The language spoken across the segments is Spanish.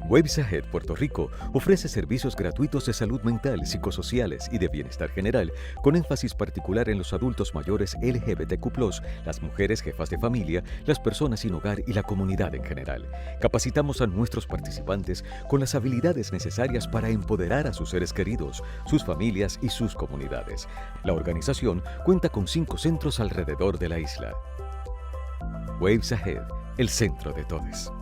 WebsAhead Puerto Rico ofrece servicios gratuitos de salud mental, psicosociales y de bienestar general, con énfasis particular en los adultos mayores LGBTQ+, las mujeres jefas de familia, las personas sin hogar y la comunidad en general. Capacitamos a nuestros participantes con las habilidades necesarias para empoderar a sus seres queridos, sus familias y sus comunidades. La organización cuenta con 5 centros alrededor de la isla. WebsAhead, el centro de todos.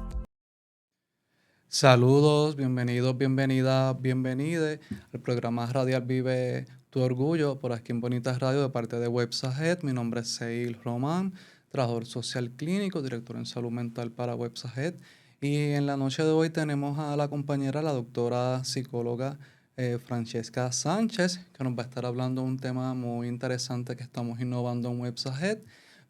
Saludos, bienvenidos, bienvenidas, bienvenide al programa radial Vive tu Orgullo por aquí en Bonitas Radio de parte de WebsAhead. Mi nombre es Seil Román, trabajador social clínico, director en salud mental para WebsAhead. Y en la noche de hoy tenemos a la compañera, la doctora psicóloga Francesca Sánchez, que nos va a estar hablando de un tema muy interesante que estamos innovando en WebsAhead.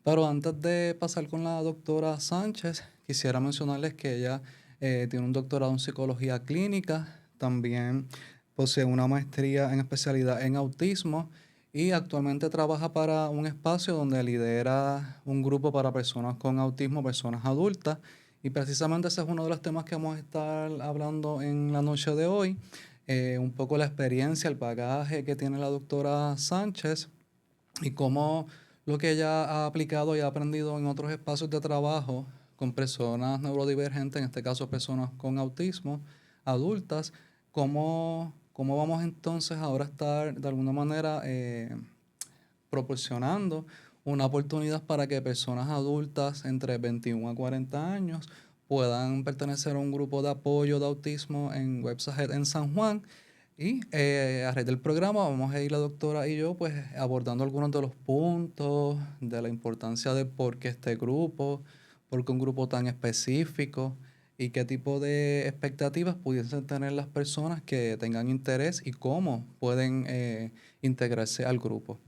Pero antes de pasar con la doctora Sánchez, quisiera mencionarles que ella tiene un doctorado en psicología clínica, también posee una maestría en especialidad en autismo y actualmente trabaja para un espacio donde lidera un grupo para personas con autismo, personas adultas. Y precisamente ese es uno de los temas que vamos a estar hablando en la noche de hoy. Un poco la experiencia, el bagaje que tiene la doctora Sánchez y cómo lo que ella ha aplicado y ha aprendido en otros espacios de trabajo con personas neurodivergentes, en este caso personas con autismo, adultas, cómo vamos entonces ahora a estar de alguna manera proporcionando una oportunidad para que personas adultas entre 21 a 40 años puedan pertenecer a un grupo de apoyo de autismo en WebsAhead en San Juan. Y a raíz del programa vamos a ir la doctora y yo pues abordando algunos de los puntos, de la importancia de por qué este grupo, por qué un grupo tan específico y qué tipo de expectativas pudiesen tener las personas que tengan interés y cómo pueden integrarse al grupo.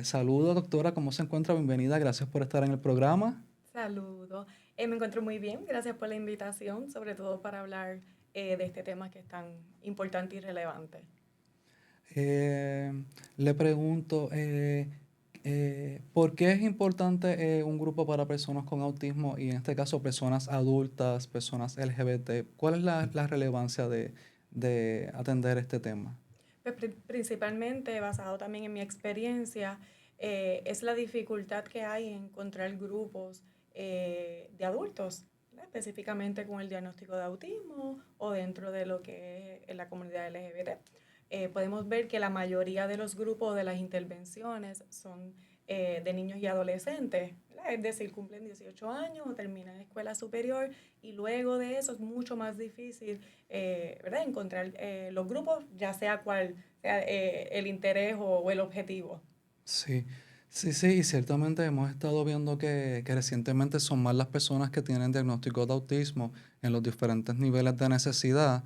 Saludos, doctora, ¿cómo se encuentra? Bienvenida, gracias por estar en el programa. Saludos. Me encuentro muy bien, gracias por la invitación, sobre todo para hablar de este tema que es tan importante y relevante. Eh, Le pregunto, ¿por qué es importante un grupo para personas con autismo y en este caso personas adultas, personas LGBT? ¿Cuál es la relevancia de atender este tema? Pues, principalmente basado también en mi experiencia, es la dificultad que hay en encontrar grupos de adultos, ¿verdad? Específicamente con el diagnóstico de autismo o dentro de lo que es la comunidad LGBT. Podemos ver que la mayoría de los grupos de las intervenciones son de niños y adolescentes, ¿verdad? Es decir, cumplen 18 años o terminan escuela superior y luego de eso es mucho más difícil ¿verdad? Encontrar los grupos, ya sea cual sea el interés o el objetivo. Sí, sí, y ciertamente hemos estado viendo que recientemente son más las personas que tienen diagnóstico de autismo en los diferentes niveles de necesidad.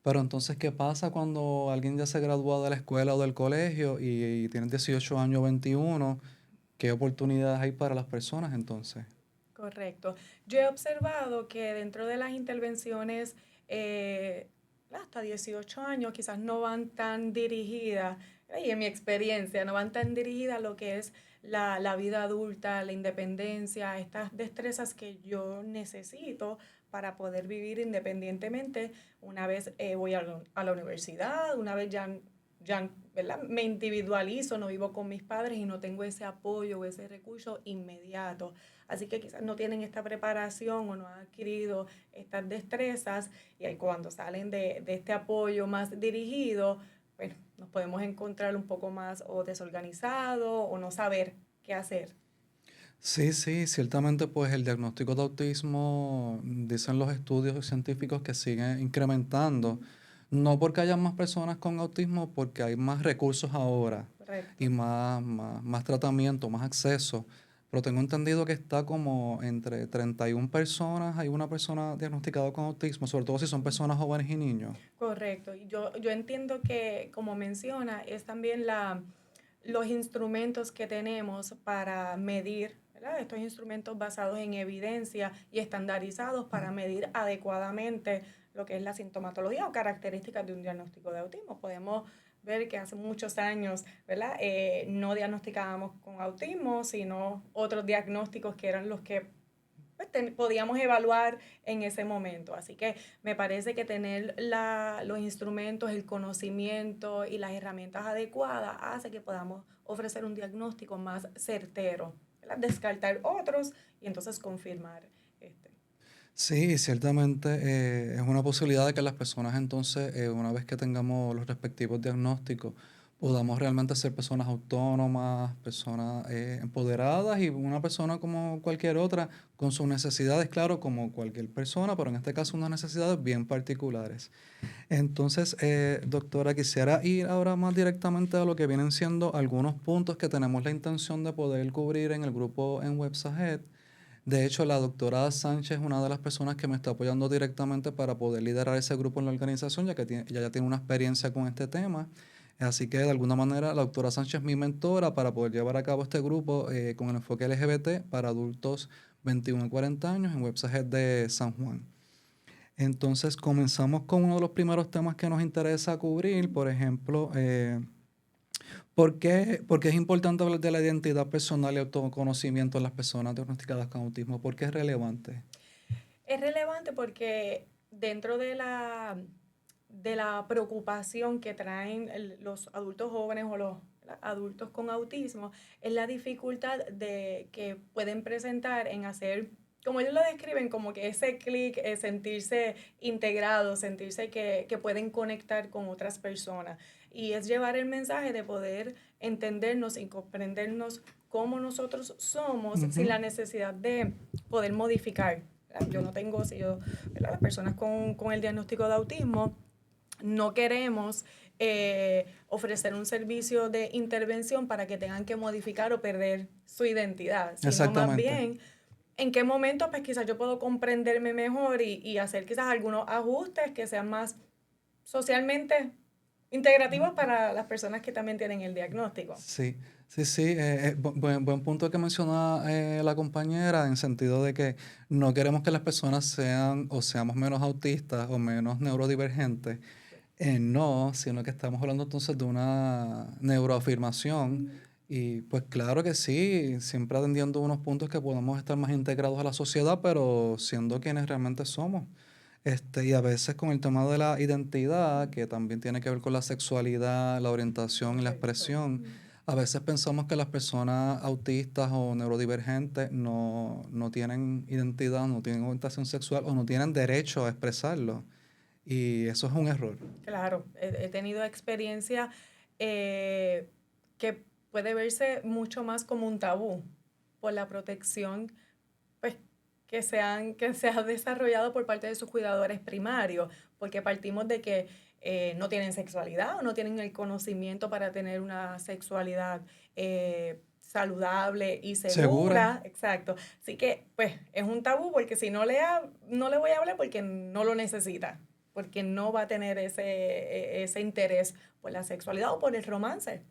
Pero entonces, ¿qué pasa cuando alguien ya se gradúa de la escuela o del colegio y tiene 18 años, 21? ¿Qué oportunidades hay para las personas entonces? Correcto. Yo he observado que dentro de las intervenciones hasta 18 años quizás no van tan dirigidas, y en mi experiencia, no van tan dirigidas a lo que es la vida adulta, la independencia, estas destrezas que yo necesito para poder vivir independientemente una vez voy a la universidad, una vez ya ¿verdad? Me individualizo, no vivo con mis padres y no tengo ese apoyo o ese recurso inmediato. Así que quizás no tienen esta preparación o no han adquirido estas destrezas y ahí cuando salen de este apoyo más dirigido, bueno, nos podemos encontrar un poco más o desorganizado o no saber qué hacer. Sí, ciertamente pues el diagnóstico de autismo, dicen los estudios científicos que sigue incrementando, no porque haya más personas con autismo, porque hay más recursos ahora y Correcto. más tratamiento, más acceso, pero tengo entendido que está como entre 31 personas, hay una persona diagnosticada con autismo, sobre todo si son personas jóvenes y niños. Correcto. Y yo entiendo que, como menciona, es también los instrumentos que tenemos para medir, ¿verdad? Estos instrumentos basados en evidencia y estandarizados para medir adecuadamente lo que es la sintomatología o características de un diagnóstico de autismo. Podemos ver que hace muchos años, ¿verdad? No diagnosticábamos con autismo, sino otros diagnósticos que eran los que pues, podíamos evaluar en ese momento. Así que me parece que tener los instrumentos, el conocimiento y las herramientas adecuadas hace que podamos ofrecer un diagnóstico más certero, ¿verdad? Descartar otros y entonces confirmar este. Sí, ciertamente es una posibilidad de que las personas entonces, una vez que tengamos los respectivos diagnósticos, podamos realmente ser personas autónomas, personas empoderadas y una persona como cualquier otra, con sus necesidades, claro, como cualquier persona, pero en este caso unas necesidades bien particulares. Entonces, doctora, quisiera ir ahora más directamente a lo que vienen siendo algunos puntos que tenemos la intención de poder cubrir en el grupo en Websajet. De hecho, la doctora Sánchez es una de las personas que me está apoyando directamente para poder liderar ese grupo en la organización, ya que ella ya tiene una experiencia con este tema. Así que, de alguna manera, la doctora Sánchez es mi mentora para poder llevar a cabo este grupo con el enfoque LGBT para adultos 21 a 40 años en Websajet de San Juan. Entonces, comenzamos con uno de los primeros temas que nos interesa cubrir, por ejemplo, ¿por qué es importante hablar de la identidad personal y autoconocimiento en las personas diagnosticadas con autismo? ¿Por qué es relevante? Es relevante porque dentro de la preocupación que traen los adultos jóvenes o los adultos con autismo, es la dificultad que pueden presentar en hacer, como ellos lo describen, como que ese clic, sentirse integrados, sentirse que pueden conectar con otras personas. Y es llevar el mensaje de poder entendernos y comprendernos como nosotros somos sin la necesidad de poder modificar. Yo no tengo, si yo, ¿verdad? Las personas con el diagnóstico de autismo no queremos ofrecer un servicio de intervención para que tengan que modificar o perder su identidad, sino más Exactamente. bien en qué momento pues quizás yo puedo comprenderme mejor y hacer quizás algunos ajustes que sean más socialmente integrativos para las personas que también tienen el diagnóstico. Sí, sí, sí. Buen punto que menciona la compañera, en sentido de que no queremos que las personas sean o seamos menos autistas o menos neurodivergentes. No, sino que estamos hablando entonces de una neuroafirmación. Y pues claro que sí, siempre atendiendo unos puntos que podamos estar más integrados a la sociedad, pero siendo quienes realmente somos. Y a veces con el tema de la identidad, que también tiene que ver con la sexualidad, la orientación y la Correcto. expresión, a veces pensamos que las personas autistas o neurodivergentes no tienen identidad, no tienen orientación sexual o no tienen derecho a expresarlo. Y eso es un error. Claro, he tenido experiencia que puede verse mucho más como un tabú por la protección pues, que se ha desarrollado por parte de sus cuidadores primarios, porque partimos de que no tienen sexualidad o no tienen el conocimiento para tener una sexualidad saludable y Segura. segura, exacto. Así que, pues, es un tabú porque si no le voy a hablar porque no lo necesita, porque no va a tener ese interés por la sexualidad o por el romance.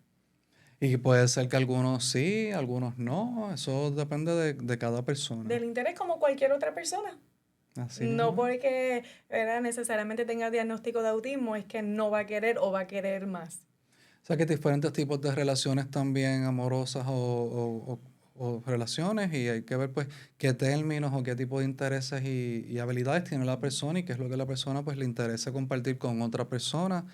Y puede ser que algunos sí, algunos no. Eso depende de cada persona. Del interés como cualquier otra persona. Así No mismo es. porque necesariamente tenga diagnóstico de autismo, es que no va a querer o va a querer más. O sea que hay diferentes tipos de relaciones también amorosas o relaciones y hay que ver pues qué términos o qué tipo de intereses y habilidades tiene la persona y qué es lo que la persona pues le interesa compartir con otra persona,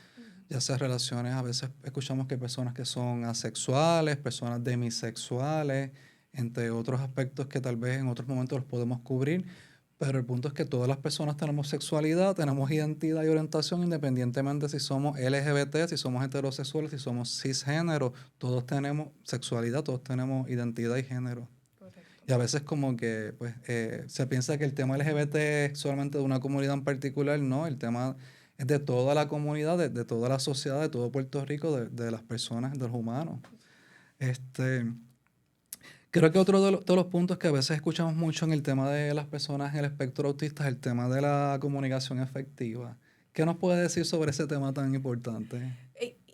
ya sea relaciones, a veces escuchamos que hay personas que son asexuales, personas demisexuales, entre otros aspectos que tal vez en otros momentos los podemos cubrir, pero el punto es que todas las personas tenemos sexualidad, tenemos identidad y orientación, independientemente si somos LGBT, si somos heterosexuales, si somos cisgénero, todos tenemos sexualidad, todos tenemos identidad y género. Correcto. Y a veces como que pues, se piensa que el tema LGBT es solamente de una comunidad en particular, no, el tema es de toda la comunidad, de toda la sociedad, de todo Puerto Rico, de las personas, de los humanos. Este, Creo que otro de los puntos que a veces escuchamos mucho en el tema de las personas en el espectro autista es el tema de la comunicación efectiva. ¿Qué nos puede decir sobre ese tema tan importante?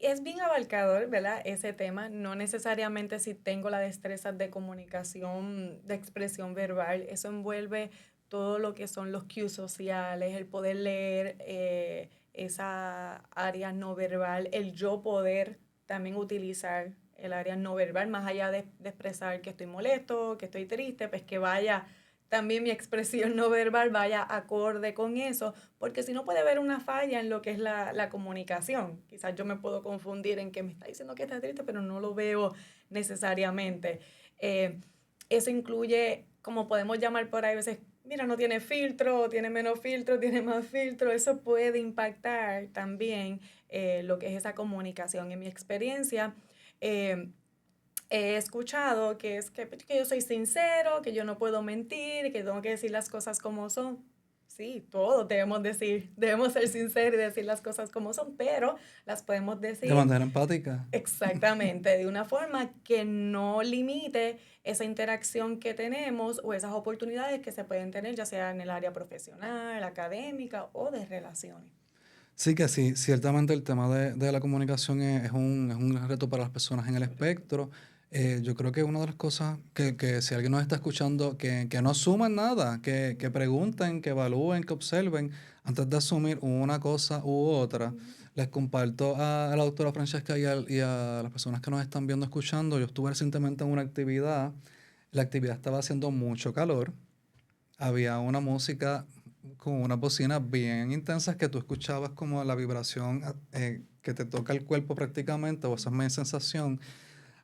Es bien abarcador, ¿verdad? Ese tema. No necesariamente si tengo la destreza de comunicación, de expresión verbal. Eso envuelve todo lo que son los cues sociales, el poder leer esa área no verbal, el yo poder también utilizar el área no verbal, más allá de expresar que estoy molesto, que estoy triste, pues que vaya también mi expresión no verbal vaya acorde con eso, porque si no puede haber una falla en lo que es la comunicación. Quizás yo me puedo confundir en que me está diciendo que está triste, pero no lo veo necesariamente. Eh, Eso incluye, como podemos llamar por ahí a veces, mira, no tiene filtro, tiene menos filtro, tiene más filtro. Eso puede impactar también lo que es esa comunicación. En mi experiencia, eh, he escuchado que yo soy sincero, que yo no puedo mentir, que tengo que decir las cosas como son. Sí, todos debemos ser sinceros y decir las cosas como son, pero las podemos De decir manera empática. exactamente de una forma que no limite esa interacción que tenemos o esas oportunidades que se pueden tener, ya sea en el área profesional, académica o de relaciones. Sí, que sí, ciertamente el tema de la comunicación es un reto para las personas en el espectro. Yo creo que una de las cosas que si alguien nos está escuchando, que no asuman nada, que pregunten, que evalúen, que observen, antes de asumir una cosa u otra. Les comparto a la doctora Francesca y a las personas que nos están viendo, escuchando. Yo estuve recientemente en una actividad. La actividad estaba haciendo mucho calor. Había una música con unas bocinas bien intensas que tú escuchabas como la vibración que te toca el cuerpo prácticamente, o esa es mi sensación.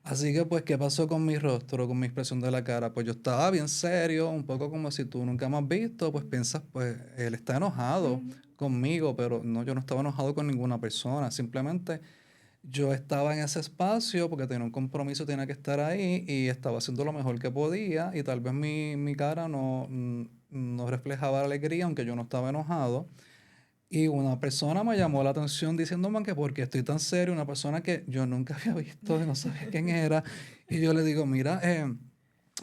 Así que pues, ¿qué pasó con mi rostro, con mi expresión de la cara? Pues yo estaba bien serio, un poco como si tú nunca me has visto, pues piensas, pues él está enojado Ujú. conmigo, pero no, yo no estaba enojado con ninguna persona, simplemente yo estaba en ese espacio porque tenía un compromiso, tenía que estar ahí y estaba haciendo lo mejor que podía y tal vez mi cara no reflejaba la alegría, aunque yo no estaba enojado. Y una persona me llamó la atención diciéndome que porque estoy tan serio, una persona que yo nunca había visto y no sabía quién era. Y yo le digo, mira,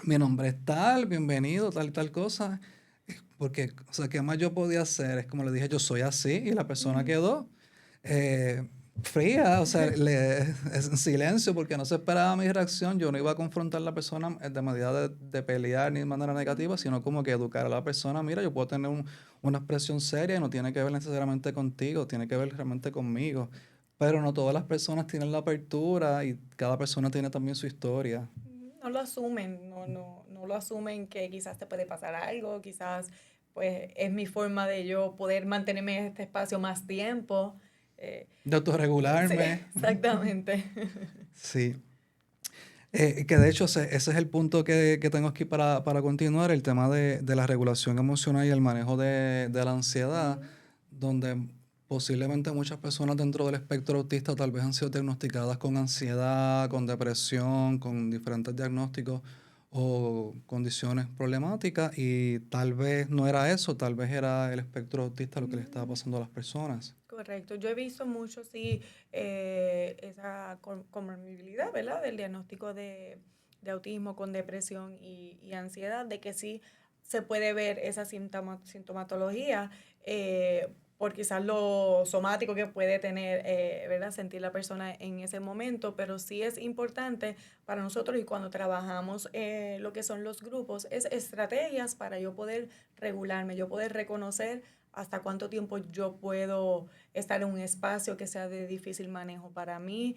mi nombre es tal, bienvenido, tal, tal cosa. Porque, o sea, ¿qué más yo podía hacer? Es como le dije, yo soy así y la persona Ujú. quedó eh, fría, o sea, en silencio porque no se esperaba mi reacción. Yo no iba a confrontar a la persona de manera de pelear ni de manera negativa, sino como que educar a la persona. Mira, yo puedo tener una expresión seria y no tiene que ver necesariamente contigo, tiene que ver realmente conmigo. Pero no todas las personas tienen la apertura y cada persona tiene también su historia. No lo asumen, no lo asumen que quizás te puede pasar algo, quizás pues es mi forma de yo poder mantenerme en este espacio más tiempo. eh, De sí, autorregularme. exactamente. Sí. Que de hecho ese es el punto que tengo aquí para continuar, el tema de la regulación emocional y el manejo de la ansiedad, Ujú. donde posiblemente muchas personas dentro del espectro autista tal vez han sido diagnosticadas con ansiedad, con depresión, con diferentes diagnósticos o condiciones problemáticas y tal vez no era eso, tal vez era el espectro autista lo que le estaba Mm. pasando a las personas. Correcto, yo he visto mucho, sí, esa comorbilidad, ¿verdad? Del diagnóstico de autismo con depresión y ansiedad, de que sí se puede ver esa sintomatología por quizás lo somático que puede tener, ¿verdad? Sentir la persona en ese momento, pero sí es importante para nosotros y cuando trabajamos lo que son los grupos, es estrategias para yo poder regularme, yo poder reconocer hasta cuánto tiempo yo puedo estar en un espacio que sea de difícil manejo para mí,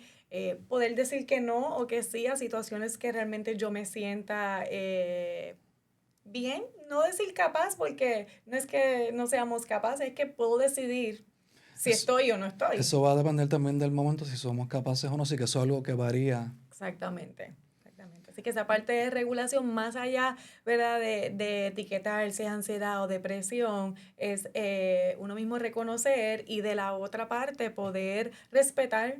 poder decir que no o que sí a situaciones que realmente yo me sienta bien, no decir capaz porque no es que no seamos capaces, es que puedo decidir si Eso, estoy o no estoy. eso va a depender también del momento, si somos capaces o no, sí que eso es algo que varía. Exactamente. Exactamente. Así que esa parte de regulación, más allá, ¿verdad? De etiquetar si es ansiedad o depresión, es uno mismo reconocer y de la otra parte poder respetar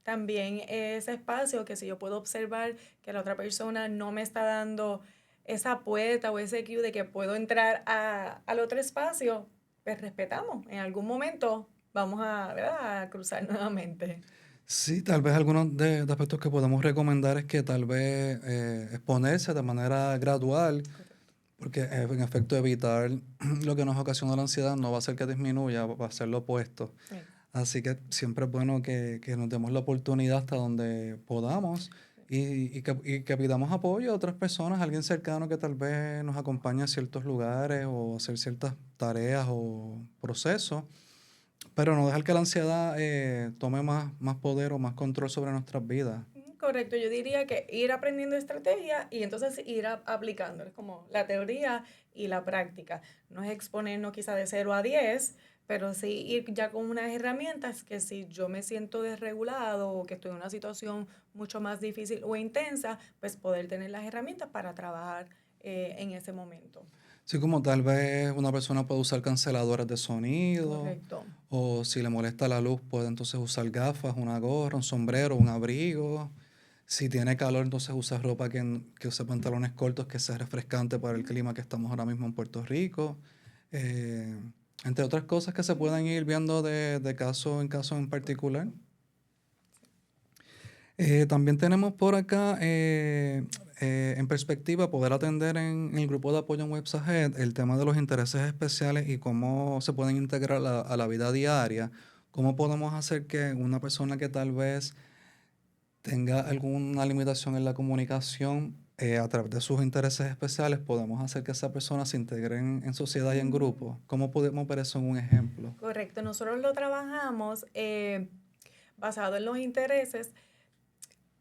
también ese espacio que si yo puedo observar que la otra persona no me está dando esa puerta o ese cue de que puedo entrar al otro espacio, pues respetamos. En algún momento vamos a, ¿verdad? A cruzar nuevamente. Sí, tal vez algunos de aspectos que podemos recomendar es que tal vez exponerse de manera gradual, Correcto. porque en efecto evitar lo que nos ocasiona la ansiedad no va a hacer que disminuya, va a ser lo opuesto. Sí. Así que siempre es bueno que nos demos la oportunidad hasta donde podamos y que pidamos apoyo a otras personas, alguien cercano que tal vez nos acompañe a ciertos lugares o hacer ciertas tareas o procesos, pero no dejar que la ansiedad tome más poder o más control sobre nuestras vidas. Correcto, yo diría que ir aprendiendo estrategia y entonces ir aplicando. Es como la teoría y la práctica. No es exponernos quizá de 0 a 10, pero sí ir ya con unas herramientas que si yo me siento desregulado o que estoy en una situación mucho más difícil o intensa, pues poder tener las herramientas para trabajar en ese momento. Sí, como tal vez una persona puede usar canceladores de sonido, Correcto. o si le molesta la luz, puede entonces usar gafas, una gorra, un sombrero, un abrigo. Si tiene calor, entonces usa ropa que use pantalones cortos, que sea refrescante para el clima que estamos ahora mismo en Puerto Rico. Eh, Entre otras cosas que se pueden ir viendo de caso en caso en particular. También tenemos por acá, en perspectiva, poder atender en el grupo de apoyo en Websahet el tema de los intereses especiales y cómo se pueden integrar a la vida diaria. Cómo podemos hacer que una persona que tal vez tenga alguna limitación en la comunicación, a través de sus intereses especiales, podemos hacer que esa persona se integre en sociedad y en grupo. ¿Cómo podemos ver eso en un ejemplo? Correcto. Nosotros lo trabajamos basado en los intereses.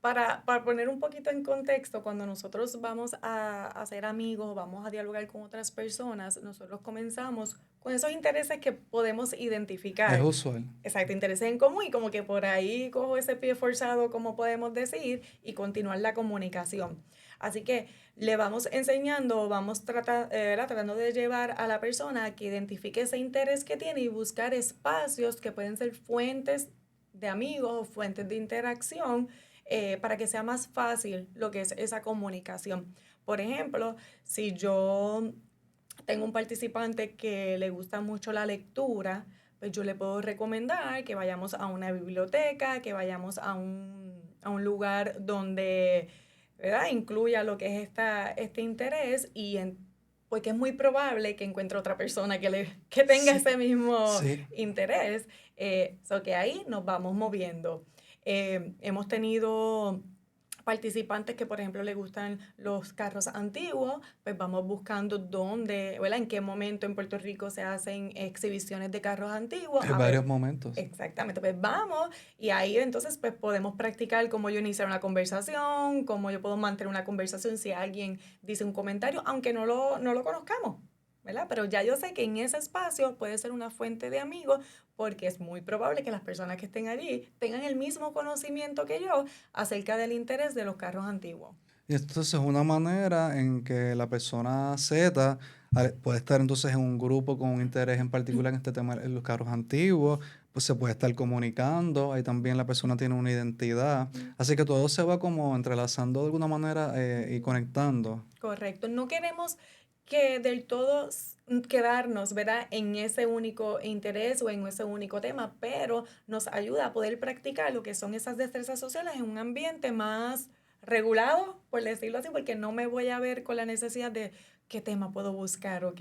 Para poner un poquito en contexto, cuando nosotros vamos a ser amigos, vamos a dialogar con otras personas, nosotros comenzamos con esos intereses que podemos Es identificar. usual. Exacto, intereses en común y como que por ahí cojo ese pie forzado, como podemos decir, y continuar la comunicación. Así que le vamos enseñando, vamos tratando de llevar a la persona a que identifique ese interés que tiene y buscar espacios que pueden ser fuentes de amigos o fuentes de interacción, para que sea más fácil lo que es esa comunicación. Por ejemplo, si yo tengo un participante que le gusta mucho la lectura, pues yo le puedo recomendar que vayamos a una biblioteca, que vayamos a un lugar donde, ¿verdad?, incluya lo que es este interés porque es muy probable que encuentre otra persona que tenga Sí, ese mismo sí. interés, que ahí nos vamos moviendo. Hemos tenido participantes que, por ejemplo, les gustan los carros antiguos, pues vamos buscando dónde, ¿verdad?, en qué momento en Puerto Rico se hacen exhibiciones de carros antiguos. En A varios ver, momentos. exactamente, pues vamos y ahí entonces pues podemos practicar cómo yo iniciar una conversación, cómo yo puedo mantener una conversación si alguien dice un comentario, aunque no lo conozcamos, ¿verdad? Pero ya yo sé que en ese espacio puede ser una fuente de amigos porque es muy probable que las personas que estén allí tengan el mismo conocimiento que yo acerca del interés de los carros antiguos. Y entonces es una manera en que la persona Z puede estar entonces en un grupo con un interés en particular en este tema en los carros antiguos, pues se puede estar comunicando, ahí también la persona tiene una identidad, así que todo se va como entrelazando de alguna manera, y conectando. Correcto. No queremos que del todo quedarnos, ¿verdad?, en ese único interés o en ese único tema, pero nos ayuda a poder practicar lo que son esas destrezas sociales en un ambiente más regulado, por decirlo así, porque no me voy a ver con la necesidad de qué tema puedo buscar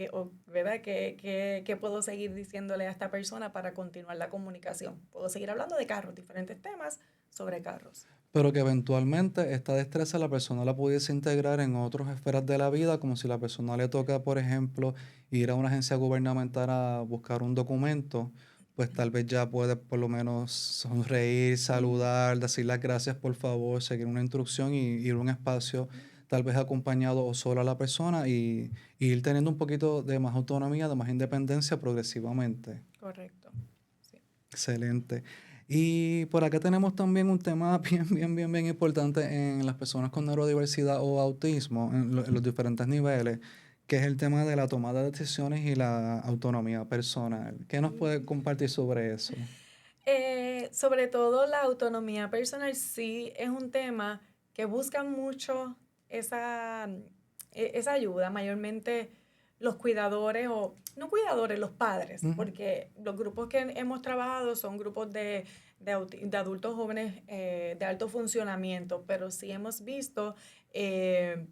¿verdad?, qué puedo seguir diciéndole a esta persona para continuar la comunicación. Puedo seguir hablando de carros, diferentes temas sobre carros. Pero que eventualmente esta destreza la persona la pudiese integrar en otras esferas de la vida, como si la persona le toca, por ejemplo, ir a una agencia gubernamental a buscar un documento, pues tal vez ya puede por lo menos sonreír, saludar, decir las gracias, por favor, seguir una instrucción y ir a un espacio tal vez acompañado o solo a la persona y ir teniendo un poquito de más autonomía, de más independencia progresivamente. Correcto. Sí. Excelente. Y por acá tenemos también un tema bien importante en las personas con neurodiversidad o autismo, en los diferentes niveles, que es el tema de la toma de decisiones y la autonomía personal. ¿Qué nos puede compartir sobre eso? Sobre todo la autonomía personal sí es un tema que busca mucho esa ayuda, mayormente los cuidadores o no cuidadores, los padres, Ujú. porque los grupos que hemos trabajado son grupos de adultos jóvenes, de alto funcionamiento, pero sí hemos visto eh,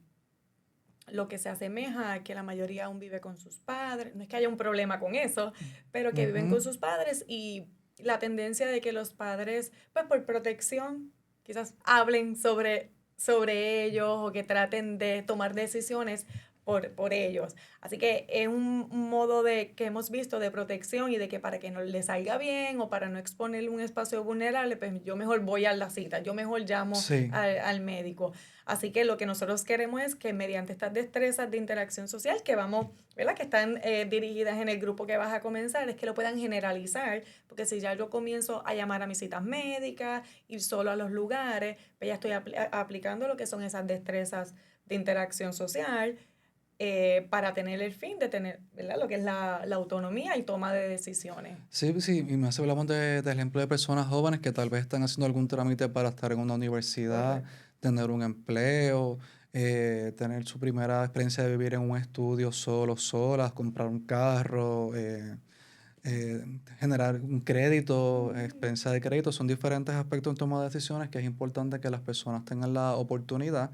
lo que se asemeja a que la mayoría aún vive con sus padres. No es que haya un problema con eso, pero que viven Ujú. con sus padres y la tendencia de que los padres, pues por protección, quizás hablen sobre ellos o que traten de tomar decisiones por ellos. Así que es un modo que hemos visto de protección y de que para que no le salga bien o para no exponerle un espacio vulnerable, pues yo mejor voy a la cita, yo mejor llamo Sí. al médico. Así que lo que nosotros queremos es que mediante estas destrezas de interacción social que vamos, ¿verdad? Que están dirigidas en el grupo que vas a comenzar, es que lo puedan generalizar, porque si ya yo comienzo a llamar a mis citas médicas, ir solo a los lugares, pues ya estoy aplicando lo que son esas destrezas de interacción social, para tener el fin de tener, ¿verdad? Lo que es la autonomía y toma de decisiones. Sí, sí, y más hablamos de ejemplo de personas jóvenes que tal vez están haciendo algún trámite para estar en una universidad, Correcto. tener un empleo, tener su primera experiencia de vivir en un estudio solo, solas, comprar un carro, generar un crédito, experiencia de crédito. Son diferentes aspectos en toma de decisiones que es importante que las personas tengan la oportunidad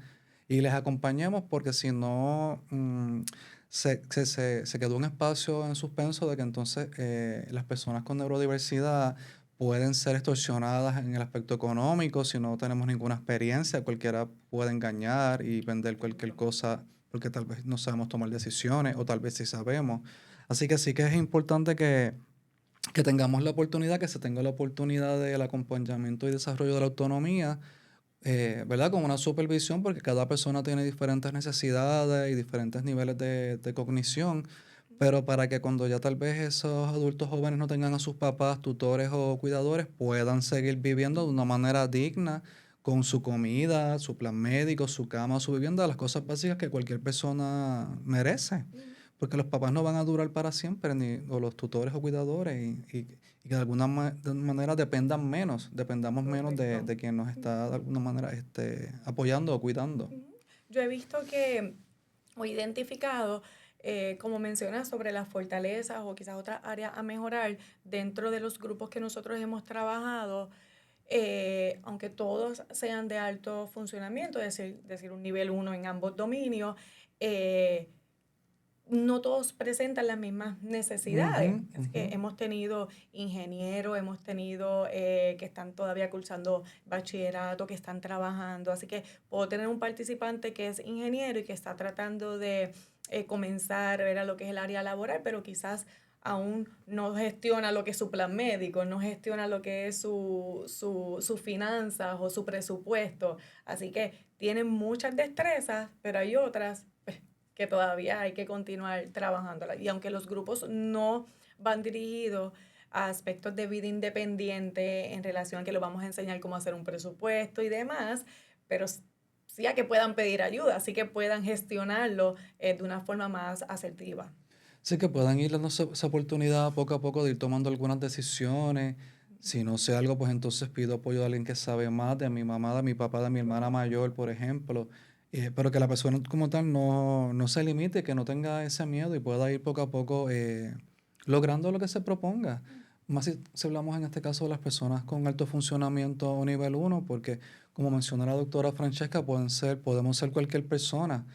y les acompañemos porque si no se quedó un espacio en suspenso de que entonces las personas con neurodiversidad pueden ser extorsionadas en el aspecto económico si no tenemos ninguna experiencia. Cualquiera puede engañar y vender cualquier cosa porque tal vez no sabemos tomar decisiones o tal vez sí sabemos. Así que sí que es importante que tengamos la oportunidad, que se tenga la oportunidad del acompañamiento y desarrollo de la autonomía, ¿verdad? Con una supervisión, porque cada persona tiene diferentes necesidades y diferentes niveles de cognición, pero para que cuando ya tal vez esos adultos jóvenes no tengan a sus papás, tutores o cuidadores, puedan seguir viviendo de una manera digna, con su comida, su plan médico, su cama, su vivienda, las cosas básicas que cualquier persona merece. Ujú. Porque los papás no van a durar para siempre, ni, o los tutores o cuidadores, y que de alguna manera dependamos menos Correcto. de quien nos está de alguna manera apoyando o cuidando. Ujú. Yo he visto que, o identificado, como mencionas, sobre las fortalezas o quizás otras áreas a mejorar dentro de los grupos que nosotros hemos trabajado, aunque todos sean de alto funcionamiento, es decir, un nivel 1 en ambos dominios, eh, no todos presentan las mismas Ujú, necesidades. Así ujú. que hemos tenido ingenieros, hemos tenido que están todavía cursando bachillerato, que están trabajando. Así que puedo tener un participante que es ingeniero y que está tratando de comenzar a ver a lo que es el área laboral, pero quizás aún no gestiona lo que es su plan médico, no gestiona lo que es sus finanzas o su presupuesto. Así que tienen muchas destrezas, pero hay otras que todavía hay que continuar trabajándola. Y aunque los grupos no van dirigidos a aspectos de vida independiente en relación a que lo vamos a enseñar cómo hacer un presupuesto y demás, pero sí a que puedan pedir ayuda, así que puedan gestionarlo de una forma más asertiva. Sí, que puedan ir dando esa oportunidad poco a poco de ir tomando algunas decisiones. Si no sé algo, pues entonces pido apoyo de alguien que sabe más, de mi mamá, de mi papá, de mi hermana mayor, por ejemplo. Pero que la persona como tal no se limite, que no tenga ese miedo y pueda ir poco a poco logrando lo que se proponga. Más si hablamos en este caso de las personas con alto funcionamiento o nivel 1, porque como mencionó la doctora Francesca, podemos ser cualquier persona.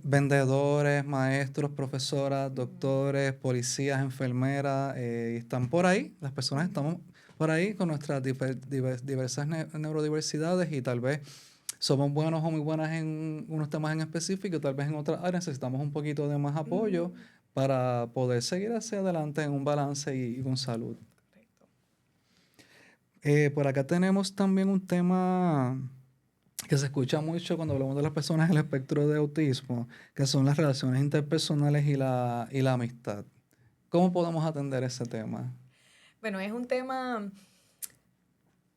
Vendedores, maestros, profesoras, doctores, policías, enfermeras, están por ahí. Las personas estamos por ahí con nuestras diversas neurodiversidades y tal vez somos buenos o muy buenas en unos temas en específico, tal vez en otras áreas necesitamos un poquito de más apoyo para poder seguir hacia adelante en un balance y con salud. Correcto. Por acá tenemos también un tema que se escucha mucho cuando hablamos de las personas en el espectro de autismo, que son las relaciones interpersonales y la amistad. ¿Cómo podemos atender ese tema? Bueno, es un tema,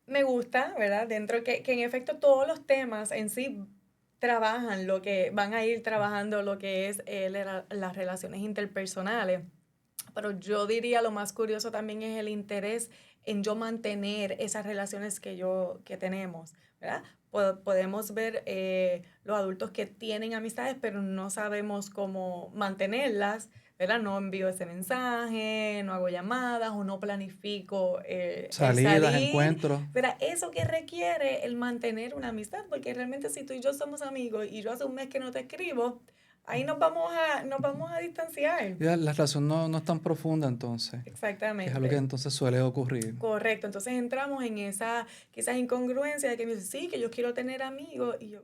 me gusta, ¿verdad? Dentro que en efecto todos los temas en sí trabajan lo que van a ir trabajando lo que es las relaciones interpersonales. Pero yo diría lo más curioso también es el interés en yo mantener esas relaciones que tenemos, ¿verdad? Podemos ver los adultos que tienen amistades, pero no sabemos cómo mantenerlas, ¿verdad? No envío ese mensaje, no hago llamadas o no planifico el Salidas, salir, encuentros. ¿verdad? Eso que requiere el mantener una amistad, porque realmente si tú y yo somos amigos y yo hace un mes que no te escribo, ahí nos vamos a distanciar. Ya, la relación no es tan profunda entonces, que es algo que Exactamente. entonces suele ocurrir. Correcto. Entonces entramos en esa quizás incongruencia de que me dice, sí, que yo quiero tener amigos. Y yo,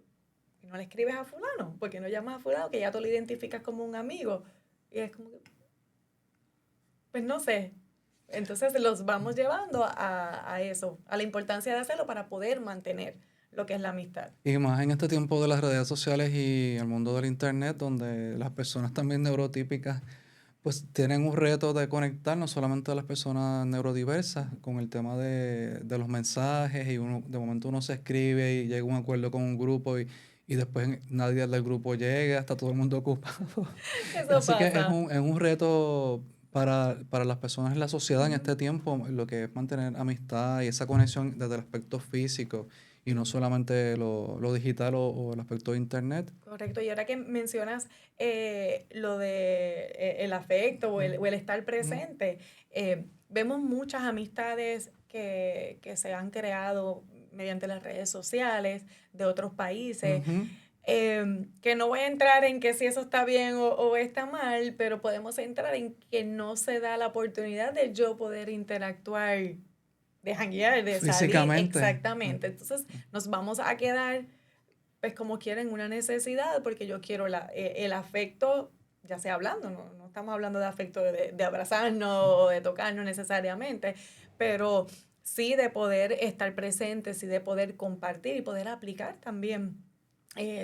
qué no le escribes a fulano? ¿Por qué no llamas a fulano que ya tú lo identificas como un amigo? Y es como que, pues no sé. Entonces los vamos llevando a eso, a la importancia de hacerlo para poder mantener lo que es la amistad. Y más en este tiempo de las redes sociales y el mundo del internet, donde las personas también neurotípicas pues tienen un reto de conectar no solamente a las personas neurodiversas con el tema de los mensajes y uno, de momento uno se escribe y llega a un acuerdo con un grupo y después nadie del grupo llega, está todo el mundo ocupado. Eso Así que pasa. es un reto para las personas en la sociedad en Ujú. este tiempo, lo que es mantener amistad y esa conexión desde el aspecto físico y no solamente lo digital o el aspecto de internet. Correcto, y ahora que mencionas lo de el afecto o el estar presente, vemos muchas amistades que se han creado mediante las redes sociales de otros países, Ujú. que no voy a entrar en que si eso está bien o está mal, pero podemos entrar en que no se da la oportunidad de yo poder interactuar, de janguear, de salir, Físicamente. exactamente. Entonces nos vamos a quedar pues como quieren una necesidad, porque yo quiero el afecto, ya sea hablando, no estamos hablando de afecto de abrazarnos o de tocarnos necesariamente, pero sí de poder estar presentes, sí de poder compartir y poder aplicar también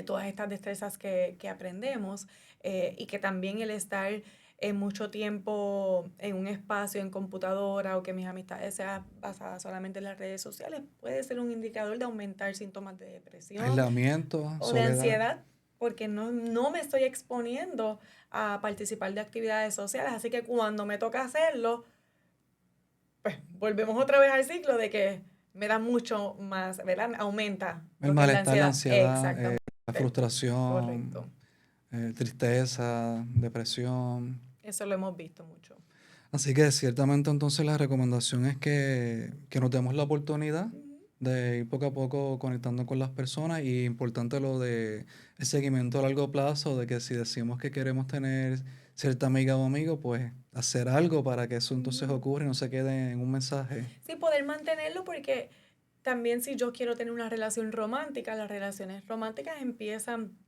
todas estas destrezas que aprendemos y que también el estar mucho tiempo en un espacio, en computadora o que mis amistades sean basadas solamente en las redes sociales puede ser un indicador de aumentar síntomas de depresión Aislamiento, o de soledad. ansiedad porque no me estoy exponiendo a participar de actividades sociales. Así que cuando me toca hacerlo, pues volvemos otra vez al ciclo de que me da mucho más, ¿verdad? Aumenta El lo que es la malestar, la ansiedad. ansiedad, Exactamente. la frustración, Correcto. tristeza, depresión. Eso lo hemos visto mucho. Así que ciertamente entonces la recomendación es que nos demos la oportunidad Ujú. de ir poco a poco conectando con las personas y importante lo de el seguimiento a largo plazo, de que si decimos que queremos tener cierta amiga o amigo, pues hacer algo para que eso entonces Ujú. ocurra y no se quede en un mensaje. Sí, poder mantenerlo porque también si yo quiero tener una relación romántica, las relaciones románticas empiezan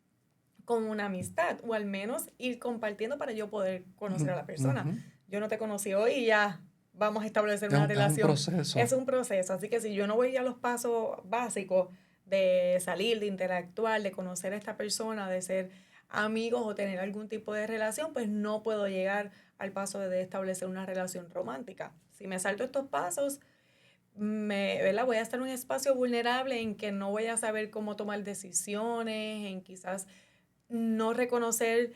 con una amistad o al menos ir compartiendo para yo poder conocer a la persona. Ujú. Yo no te conocí hoy y ya vamos a establecer una Es un relación. proceso. Es un proceso, así que si yo no voy a los pasos básicos de salir, de interactuar, de conocer a esta persona, de ser amigos o tener algún tipo de relación, pues no puedo llegar al paso de establecer una relación romántica. Si me salto estos pasos, ¿verdad? Voy a estar en un espacio vulnerable en que no voy a saber cómo tomar decisiones, en quizás no reconocer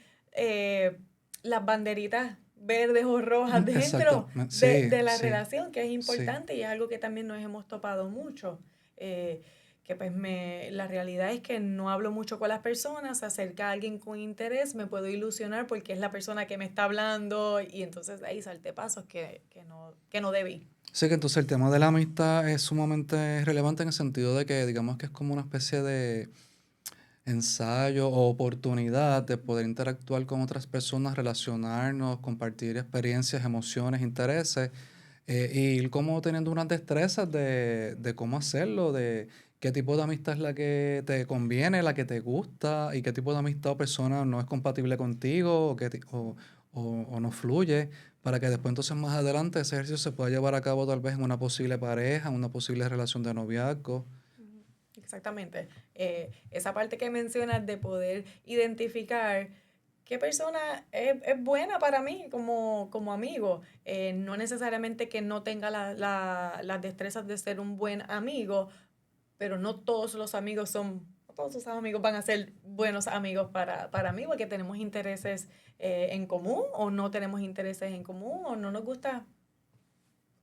las banderitas verdes o rojas Exacto. dentro Sí, de la sí, relación, que es sí. importante y es algo que también nos hemos topado mucho. Que pues la realidad es que no hablo mucho con las personas, se acerca a alguien con interés, me puedo ilusionar porque es la persona que me está hablando y entonces ahí salté pasos que no debí. Sí, que entonces el tema de la amistad es sumamente relevante en el sentido de que digamos que es como una especie de ensayo o oportunidad de poder interactuar con otras personas, relacionarnos, compartir experiencias, emociones, intereses, y ir como teniendo unas destrezas de cómo hacerlo, de qué tipo de amistad es la que te conviene, la que te gusta, y qué tipo de amistad o persona no es compatible contigo o no fluye, para que después entonces más adelante ese ejercicio se pueda llevar a cabo tal vez en una posible pareja, en una posible relación de noviazgo. Ujú. Exactamente. Esa parte que mencionas de poder identificar qué persona es buena para mí como amigo. No necesariamente que no tenga las destrezas de ser un buen amigo, pero no todos los amigos no todos sus amigos van a ser buenos amigos para mí, porque tenemos intereses en común o no tenemos intereses en común o no nos gusta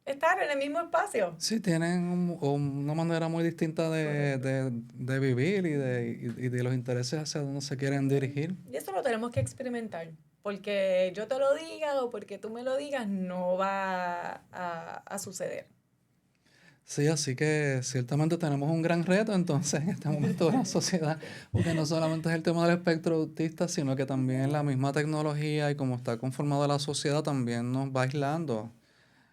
estar en el mismo espacio. Sí, tienen una manera muy distinta Correcto. de vivir y de los intereses hacia donde se quieren dirigir. Y eso lo tenemos que experimentar, porque yo te lo diga o porque tú me lo digas, no va a suceder. Sí, así que ciertamente tenemos un gran reto entonces en este momento de la sociedad, porque no solamente es el tema del espectro autista, sino que también la misma tecnología y como está conformada la sociedad también nos va aislando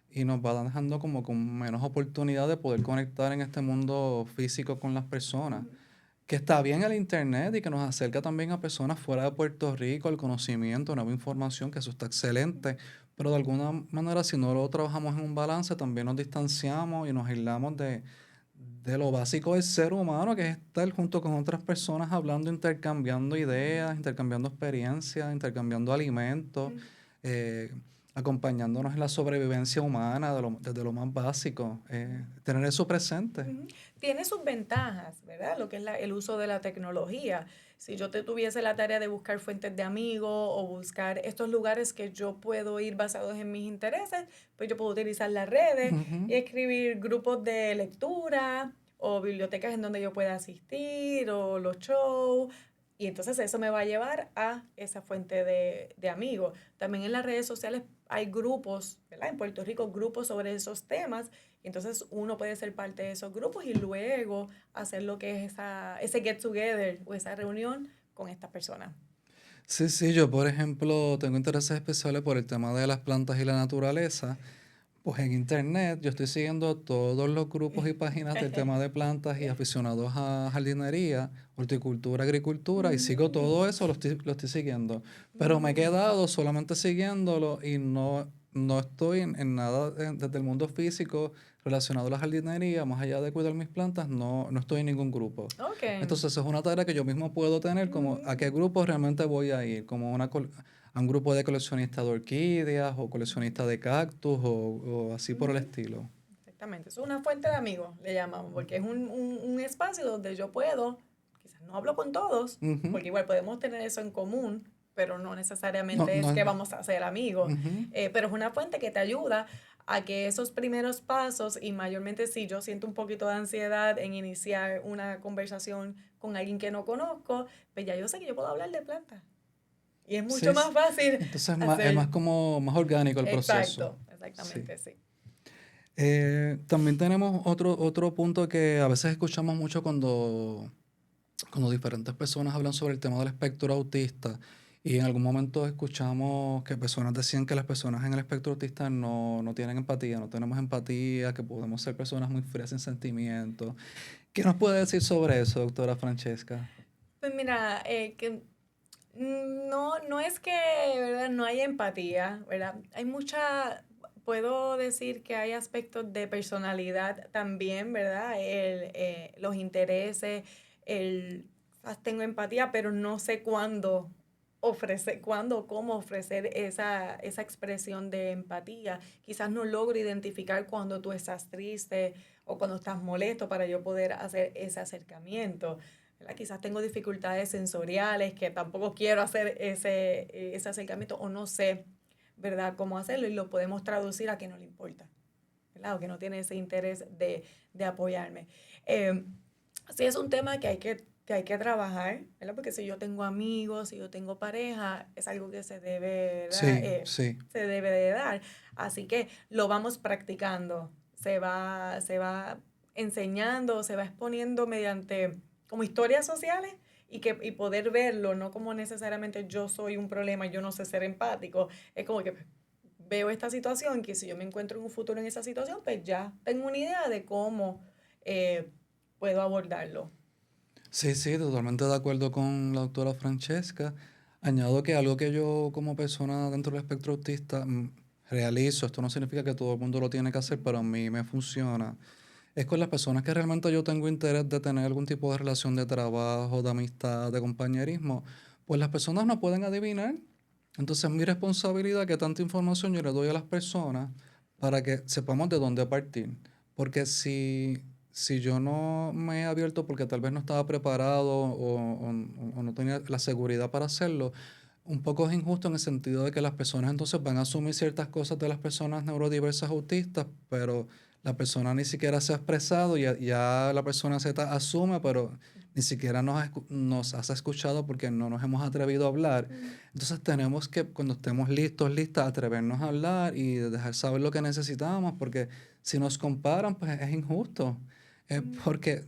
y nos va dejando como con menos oportunidad de poder conectar en este mundo físico con las personas. que está bien el internet y que nos acerca también a personas fuera de Puerto Rico, el conocimiento, nueva información, que eso está excelente, pero de alguna manera si no lo trabajamos en un balance, también nos distanciamos y nos aislamos de lo básico del ser humano, que es estar junto con otras personas hablando, intercambiando ideas, intercambiando experiencias, intercambiando alimentos, Mm. eh, acompañándonos en la sobrevivencia humana desde lo más básico, tener eso presente. Ujú. Tiene sus ventajas, ¿verdad? Lo que es el uso de la tecnología. Si yo tuviese la tarea de buscar fuentes de amigos o buscar estos lugares que yo puedo ir basados en mis intereses, pues yo puedo utilizar las redes Ujú. y escribir grupos de lectura o bibliotecas en donde yo pueda asistir o los shows. Y entonces eso me va a llevar a esa fuente de amigos. También en las redes sociales hay grupos, ¿verdad? En Puerto Rico, grupos sobre esos temas. Entonces uno puede ser parte de esos grupos y luego hacer lo que es ese get together o esa reunión con estas personas. Sí, sí, yo por ejemplo tengo intereses especiales por el tema de las plantas y la naturaleza. Pues en internet yo estoy siguiendo todos los grupos y páginas del tema de plantas y aficionados a jardinería, horticultura, agricultura y sigo Mm, todo eso, lo estoy siguiendo. Pero me he mm, quedado solamente siguiéndolo y no estoy en nada desde el mundo físico relacionado a la jardinería, más allá de cuidar mis plantas, no estoy en ningún grupo. ok. Entonces es una tarea que yo mismo puedo tener como a qué Mm, grupo realmente voy a ir, como a un grupo de coleccionistas de orquídeas o coleccionistas de cactus o así por el ujú. estilo. Exactamente. Es una fuente de amigos, le llamamos, porque es un espacio donde yo puedo, quizás no hablo con todos, Ujú. porque igual podemos tener eso en común, pero no No, necesariamente es no, que vamos a ser amigos. ujú. Pero es una fuente que te ayuda a que esos primeros pasos, y mayormente si yo siento un poquito de ansiedad en iniciar una conversación con alguien que no conozco, pues ya yo sé que yo puedo hablar de plantas. Y es mucho Sí, más fácil entonces es hacer. más como más orgánico el proceso. Exacto, Sí. exactamente, sí. También tenemos otro punto que a veces escuchamos mucho cuando diferentes personas hablan sobre el tema del espectro autista y en algún momento escuchamos que personas decían que las personas en el espectro autista no tienen empatía, no tenemos empatía, que podemos ser personas muy frías sin sentimientos. ¿Qué nos puede decir sobre eso, doctora Francesca? Pues mira, que no es que, ¿verdad? No hay empatía, ¿verdad? Hay puedo decir que hay aspectos de personalidad también, ¿verdad? Los intereses, tengo empatía, pero no sé cuándo o cómo ofrecer esa expresión de empatía. Quizás no logro identificar cuando tú estás triste o cuando estás molesto para yo poder hacer ese acercamiento. ¿Verdad? Quizás tengo dificultades sensoriales que tampoco quiero hacer ese acercamiento o no sé, ¿verdad?, cómo hacerlo y lo podemos traducir a que no le importa, ¿verdad? O que no tiene ese interés de apoyarme. Eh, sí es un tema que hay que trabajar, ¿verdad? Porque si yo tengo amigos, si yo tengo pareja, es algo que se debe, ¿verdad? Sí, sí. Se debe de dar. Así que lo vamos practicando, se va enseñando, se va exponiendo mediante como historias sociales y poder verlo, no como necesariamente yo soy un problema, yo no sé ser empático, es como que veo esta situación, que si yo me encuentro en un futuro en esa situación, pues ya tengo una idea de cómo eh, puedo abordarlo. Sí, sí, totalmente de acuerdo con la doctora Francesca. Añado que algo que yo como persona dentro del espectro autista realizo, esto no significa que todo el mundo lo tiene que hacer, pero a mí me funciona, es con las personas que realmente yo tengo interés de tener algún tipo de relación de trabajo, de amistad, de compañerismo, pues las personas no pueden adivinar. Entonces es mi responsabilidad que tanta información yo le doy a las personas para que sepamos de dónde partir. Porque si yo no me he abierto porque tal vez no estaba preparado o no tenía la seguridad para hacerlo, un poco es injusto en el sentido de que las personas entonces van a asumir ciertas cosas de las personas neurodiversas autistas, pero la persona ni siquiera se ha expresado, ya la persona Z asume, pero ni siquiera nos has escuchado porque no nos hemos atrevido a hablar. Mm, Entonces tenemos que, cuando estemos listos, listas, atrevernos a hablar y dejar saber lo que necesitamos, porque si nos comparan, pues es injusto. mm, Porque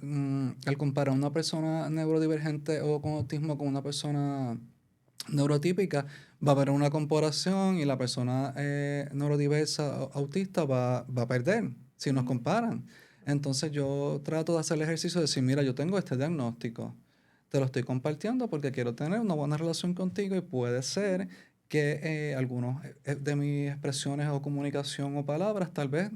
al comparar a una persona neurodivergente o con autismo con una persona neurotípica, va a haber una comparación y la persona neurodiversa autista va a perder si nos mm, comparan. Entonces yo trato de hacer el ejercicio de decir, mira, yo tengo este diagnóstico. te lo estoy compartiendo porque quiero tener una buena relación contigo y puede ser que algunos de mis expresiones o comunicación o palabras tal vez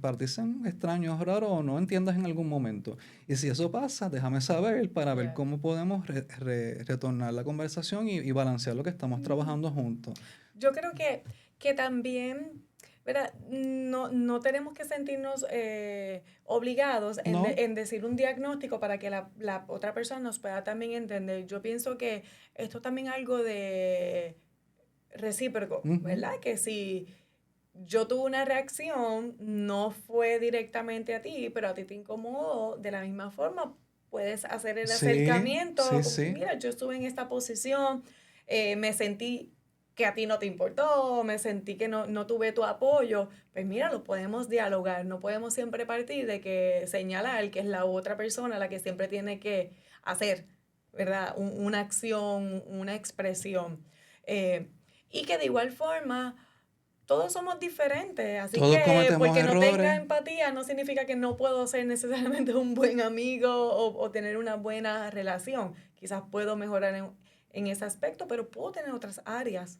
para ti sean extraños, raros o no entiendas en algún momento. Y si eso pasa, déjame saber para ver Yeah. cómo podemos retornar la conversación y balancear lo que estamos trabajando juntos. Yo creo que también, ¿verdad? No tenemos que sentirnos obligados ¿No? en decir un diagnóstico para que la otra persona nos pueda también entender. Yo pienso que esto es también algo de recíproco, Ujú. ¿verdad? Que si yo tuve una reacción, no fue directamente a ti, pero a ti te incomodó, de la misma forma puedes hacer el Sí, acercamiento, sí, como que sí. mira, yo estuve en esta posición, me sentí que a ti no te importó, me sentí que no tuve tu apoyo, pues mira, lo podemos dialogar, no podemos siempre partir de que señalar que es la otra persona la que siempre tiene que hacer, ¿verdad? Una acción, una expresión. Eh, y que de igual forma todos somos diferentes, así Todos que cometemos porque no tenga errores. empatía no significa que no puedo ser necesariamente un buen amigo o tener una buena relación. Quizás puedo mejorar en ese aspecto, pero puedo tener otras áreas.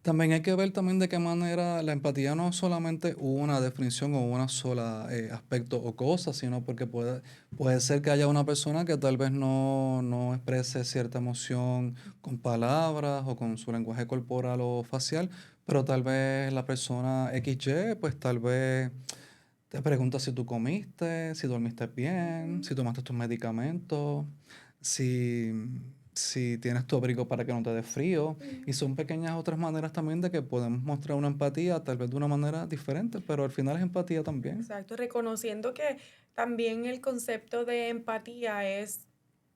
También hay que ver también de qué manera la empatía no es solamente una definición o una sola aspecto o cosa, sino porque puede ser que haya una persona que tal vez no exprese cierta emoción con palabras o con su lenguaje corporal o facial, pero tal vez la persona XY, pues tal vez te pregunta si tú comiste, si dormiste bien, Ujú. si tomaste tus medicamentos, si, si tienes tu abrigo para que no te dé frío. Y Sí. son pequeñas otras maneras también de que podemos mostrar una empatía, tal vez de una manera diferente, pero al final es empatía también. Exacto, reconociendo que también el concepto de empatía es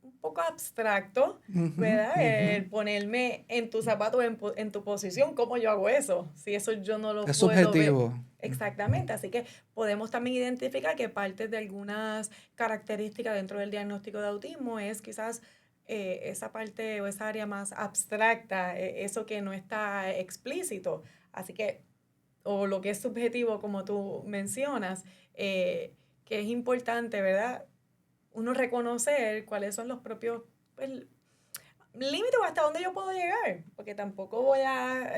un poco abstracto, Ujú, ¿verdad? ujú. El ponerme en tus zapatos, en tu posición, ¿cómo yo hago eso? Si eso yo no lo Es puedo ver. subjetivo. Exactamente, así que podemos también identificar que parte de algunas características dentro del diagnóstico de autismo es quizás esa parte o esa área más abstracta, eso que no está explícito. Así que o lo que es subjetivo, como tú mencionas, que es importante, ¿verdad? Uno reconocer cuáles son los propios pues, límites o hasta dónde yo puedo llegar, porque tampoco voy a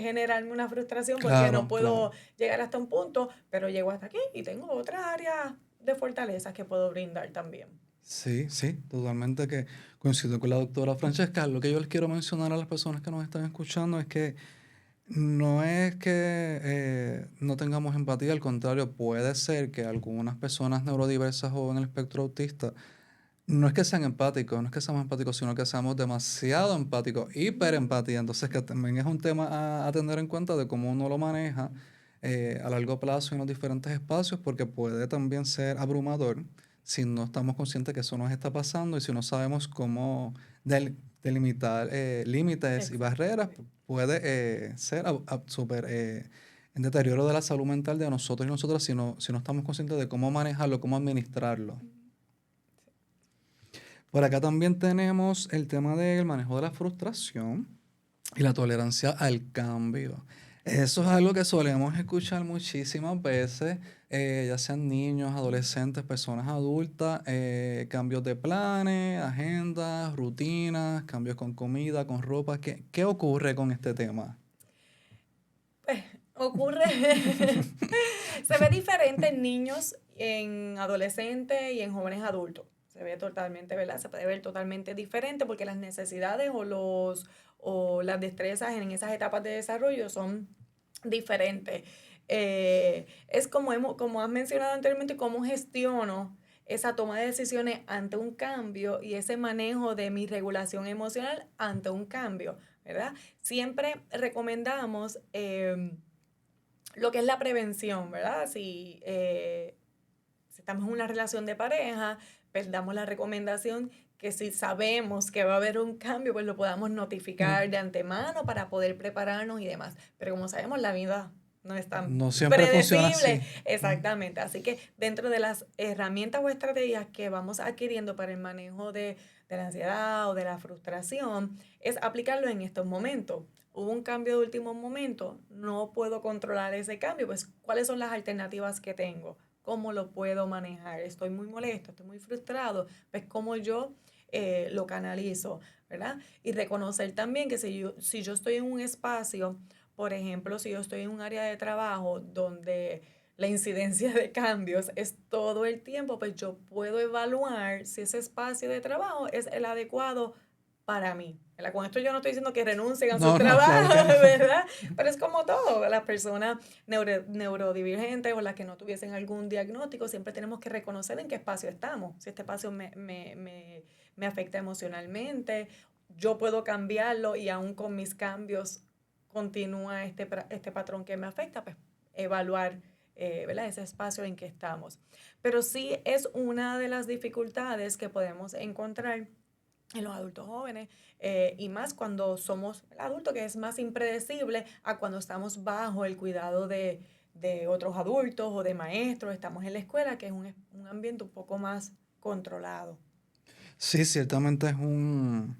generarme una frustración porque no Claro, claro. puedo llegar hasta un punto, pero llego hasta aquí y tengo otras áreas de fortalezas que puedo brindar también. Sí, sí, totalmente que coincido con la doctora Francesca. Lo que yo les quiero mencionar a las personas que nos están escuchando es que no es que no tengamos empatía, al contrario, puede ser que algunas personas neurodiversas o en el espectro autista no es que sean empáticos, no es que seamos empáticos, sino que seamos demasiado empáticos, hiperempatía. Entonces, que también es un tema a tener en cuenta de cómo uno lo maneja a largo plazo en los diferentes espacios, porque puede también ser abrumador si no estamos conscientes que eso nos está pasando y si no sabemos cómo delimitar límites y barreras, Exactamente. puede ser súper en deterioro de la salud mental de nosotros y nosotras si no estamos conscientes de cómo manejarlo, cómo administrarlo. Por acá también tenemos el tema del manejo de la frustración y la tolerancia al cambio. Eso es algo que solemos escuchar muchísimas veces, ya sean niños, adolescentes, personas adultas, cambios de planes, agendas, rutinas, cambios con comida, con ropa. ¿Qué ocurre con este tema? Pues ocurre, se ve diferente en niños, en adolescentes y en jóvenes adultos. Se ve totalmente, ¿verdad? Se puede ver totalmente diferente porque las necesidades o las destrezas en esas etapas de desarrollo son diferentes. Es como has mencionado anteriormente, cómo gestiono esa toma de decisiones ante un cambio y ese manejo de mi regulación emocional ante un cambio, ¿verdad? Siempre recomendamos lo que es la prevención, ¿verdad? Si estamos en una relación de pareja, pues damos la recomendación que si sabemos que va a haber un cambio, pues lo podamos notificar de antemano para poder prepararnos y demás. Pero como sabemos, la vida no es tan No siempre funciona predecible. así. Exactamente. Así que dentro de las herramientas o estrategias que vamos adquiriendo para el manejo de la ansiedad o de la frustración, es aplicarlo en estos momentos. Hubo un cambio de último momento, no puedo controlar ese cambio, pues ¿cuáles son las alternativas que tengo? ¿Cómo lo puedo manejar? Estoy muy molesto, estoy muy frustrado, pues cómo yo lo canalizo, ¿verdad? Y reconocer también que si yo estoy en un espacio, por ejemplo, si yo estoy en un área de trabajo donde la incidencia de cambios es todo el tiempo, pues yo puedo evaluar si ese espacio de trabajo es el adecuado para mí. ¿Verdad? Con esto yo no estoy diciendo que renuncien a sus No, no, claro trabajos, que no. ¿verdad? Pero es como todo, las personas neurodivergentes o las que no tuviesen algún diagnóstico, siempre tenemos que reconocer en qué espacio estamos. Si este espacio me afecta emocionalmente, yo puedo cambiarlo y aún con mis cambios continúa este patrón que me afecta, pues evaluar ¿verdad? Ese espacio en que estamos. Pero sí es una de las dificultades que podemos encontrar en los adultos jóvenes y más cuando somos adultos, que es más impredecible a cuando estamos bajo el cuidado de otros adultos o de maestros, estamos en la escuela, que es un ambiente un poco más controlado. Sí, ciertamente es un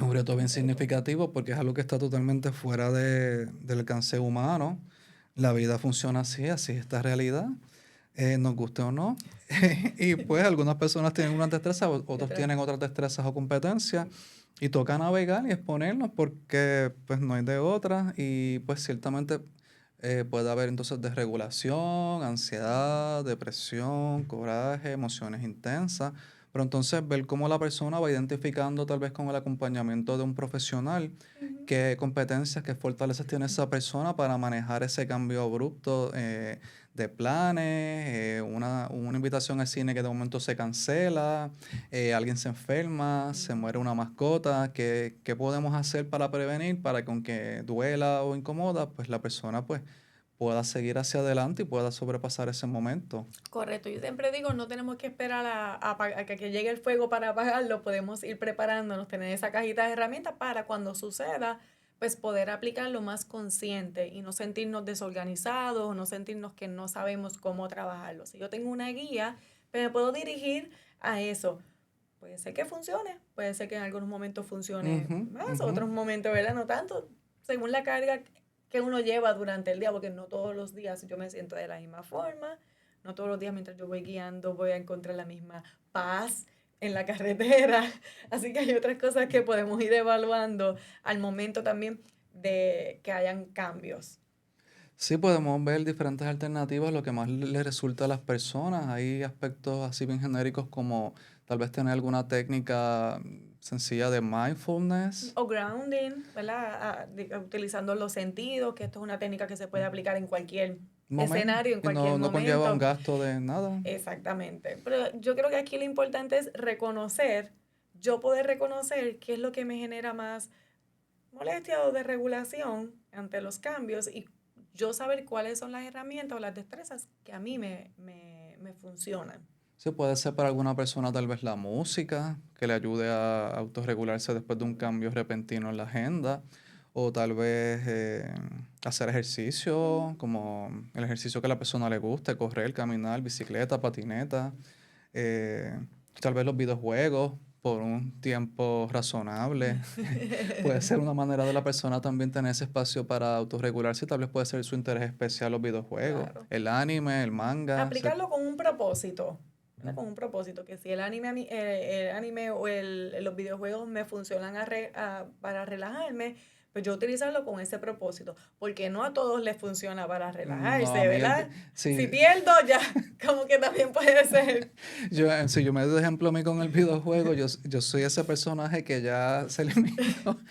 reto bien significativo porque es algo que está totalmente fuera del alcance humano. La vida funciona así, así es esta realidad, nos guste o no. Y pues algunas personas tienen unas destrezas, otros tienen otras destrezas o competencias y toca navegar y exponernos porque pues no hay de otra y pues ciertamente puede haber entonces desregulación, ansiedad, depresión, coraje, emociones intensas. Pero entonces ver cómo la persona va identificando tal vez con el acompañamiento de un profesional Ujú. qué competencias, qué fortalezas tiene esa persona para manejar ese cambio abrupto de planes, una invitación al cine que de momento se cancela, alguien se enferma, se muere una mascota, ¿qué podemos hacer para prevenir para que aunque duela o incomoda, pues la persona pues pueda seguir hacia adelante y pueda sobrepasar ese momento? Correcto, yo siempre digo, no tenemos que esperar a que llegue el fuego para apagarlo, podemos ir preparándonos, tener esa cajita de herramientas para cuando suceda, pues poder aplicarlo más consciente y no sentirnos desorganizados o no sentirnos que no sabemos cómo trabajarlo. Si yo tengo una guía, pues me puedo dirigir a eso. Puede ser que funcione, puede ser que en algunos momentos funcione Ujú, más, ujú. otros momentos, ¿verdad? No tanto, según la carga que uno lleva durante el día, porque no todos los días yo me siento de la misma forma, no todos los días mientras yo voy guiando voy a encontrar la misma paz en la carretera, así que hay otras cosas que podemos ir evaluando al momento también de que hayan cambios. Sí, podemos ver diferentes alternativas, lo que más le resulta a las personas. Hay aspectos así bien genéricos como tal vez tener alguna técnica sencilla de mindfulness. O grounding, ¿verdad? Utilizando los sentidos, que esto es una técnica que se puede aplicar en cualquier Momento, escenario, en y cualquier no conlleva un momento. gasto de nada. Exactamente. Pero yo creo que aquí lo importante es reconocer, yo poder reconocer qué es lo que me genera más molestia o desregulación ante los cambios y yo saber cuáles son las herramientas o las destrezas que a mí me funcionan. Sí, puede ser para alguna persona tal vez la música, que le ayude a autorregularse después de un cambio repentino en la agenda, o tal vez hacer ejercicio, como el ejercicio que a la persona le guste, correr, caminar, bicicleta, patineta, eh, tal vez los videojuegos por un tiempo razonable. Puede ser una manera de la persona también tener ese espacio para autorregularse, tal vez puede ser su interés especial los videojuegos, Claro. el anime, el manga. Aplicarlo con un propósito, ¿verdad? Con un propósito, que si el anime o los videojuegos me funcionan para relajarme, pues yo utilizarlo con ese propósito, porque no a todos les funciona para No, a relajarse, mí ¿verdad? Si sí, pierdo ya, como que también puede ser si yo me doy de ejemplo a mí con el videojuego, yo soy ese personaje que ya se eliminó.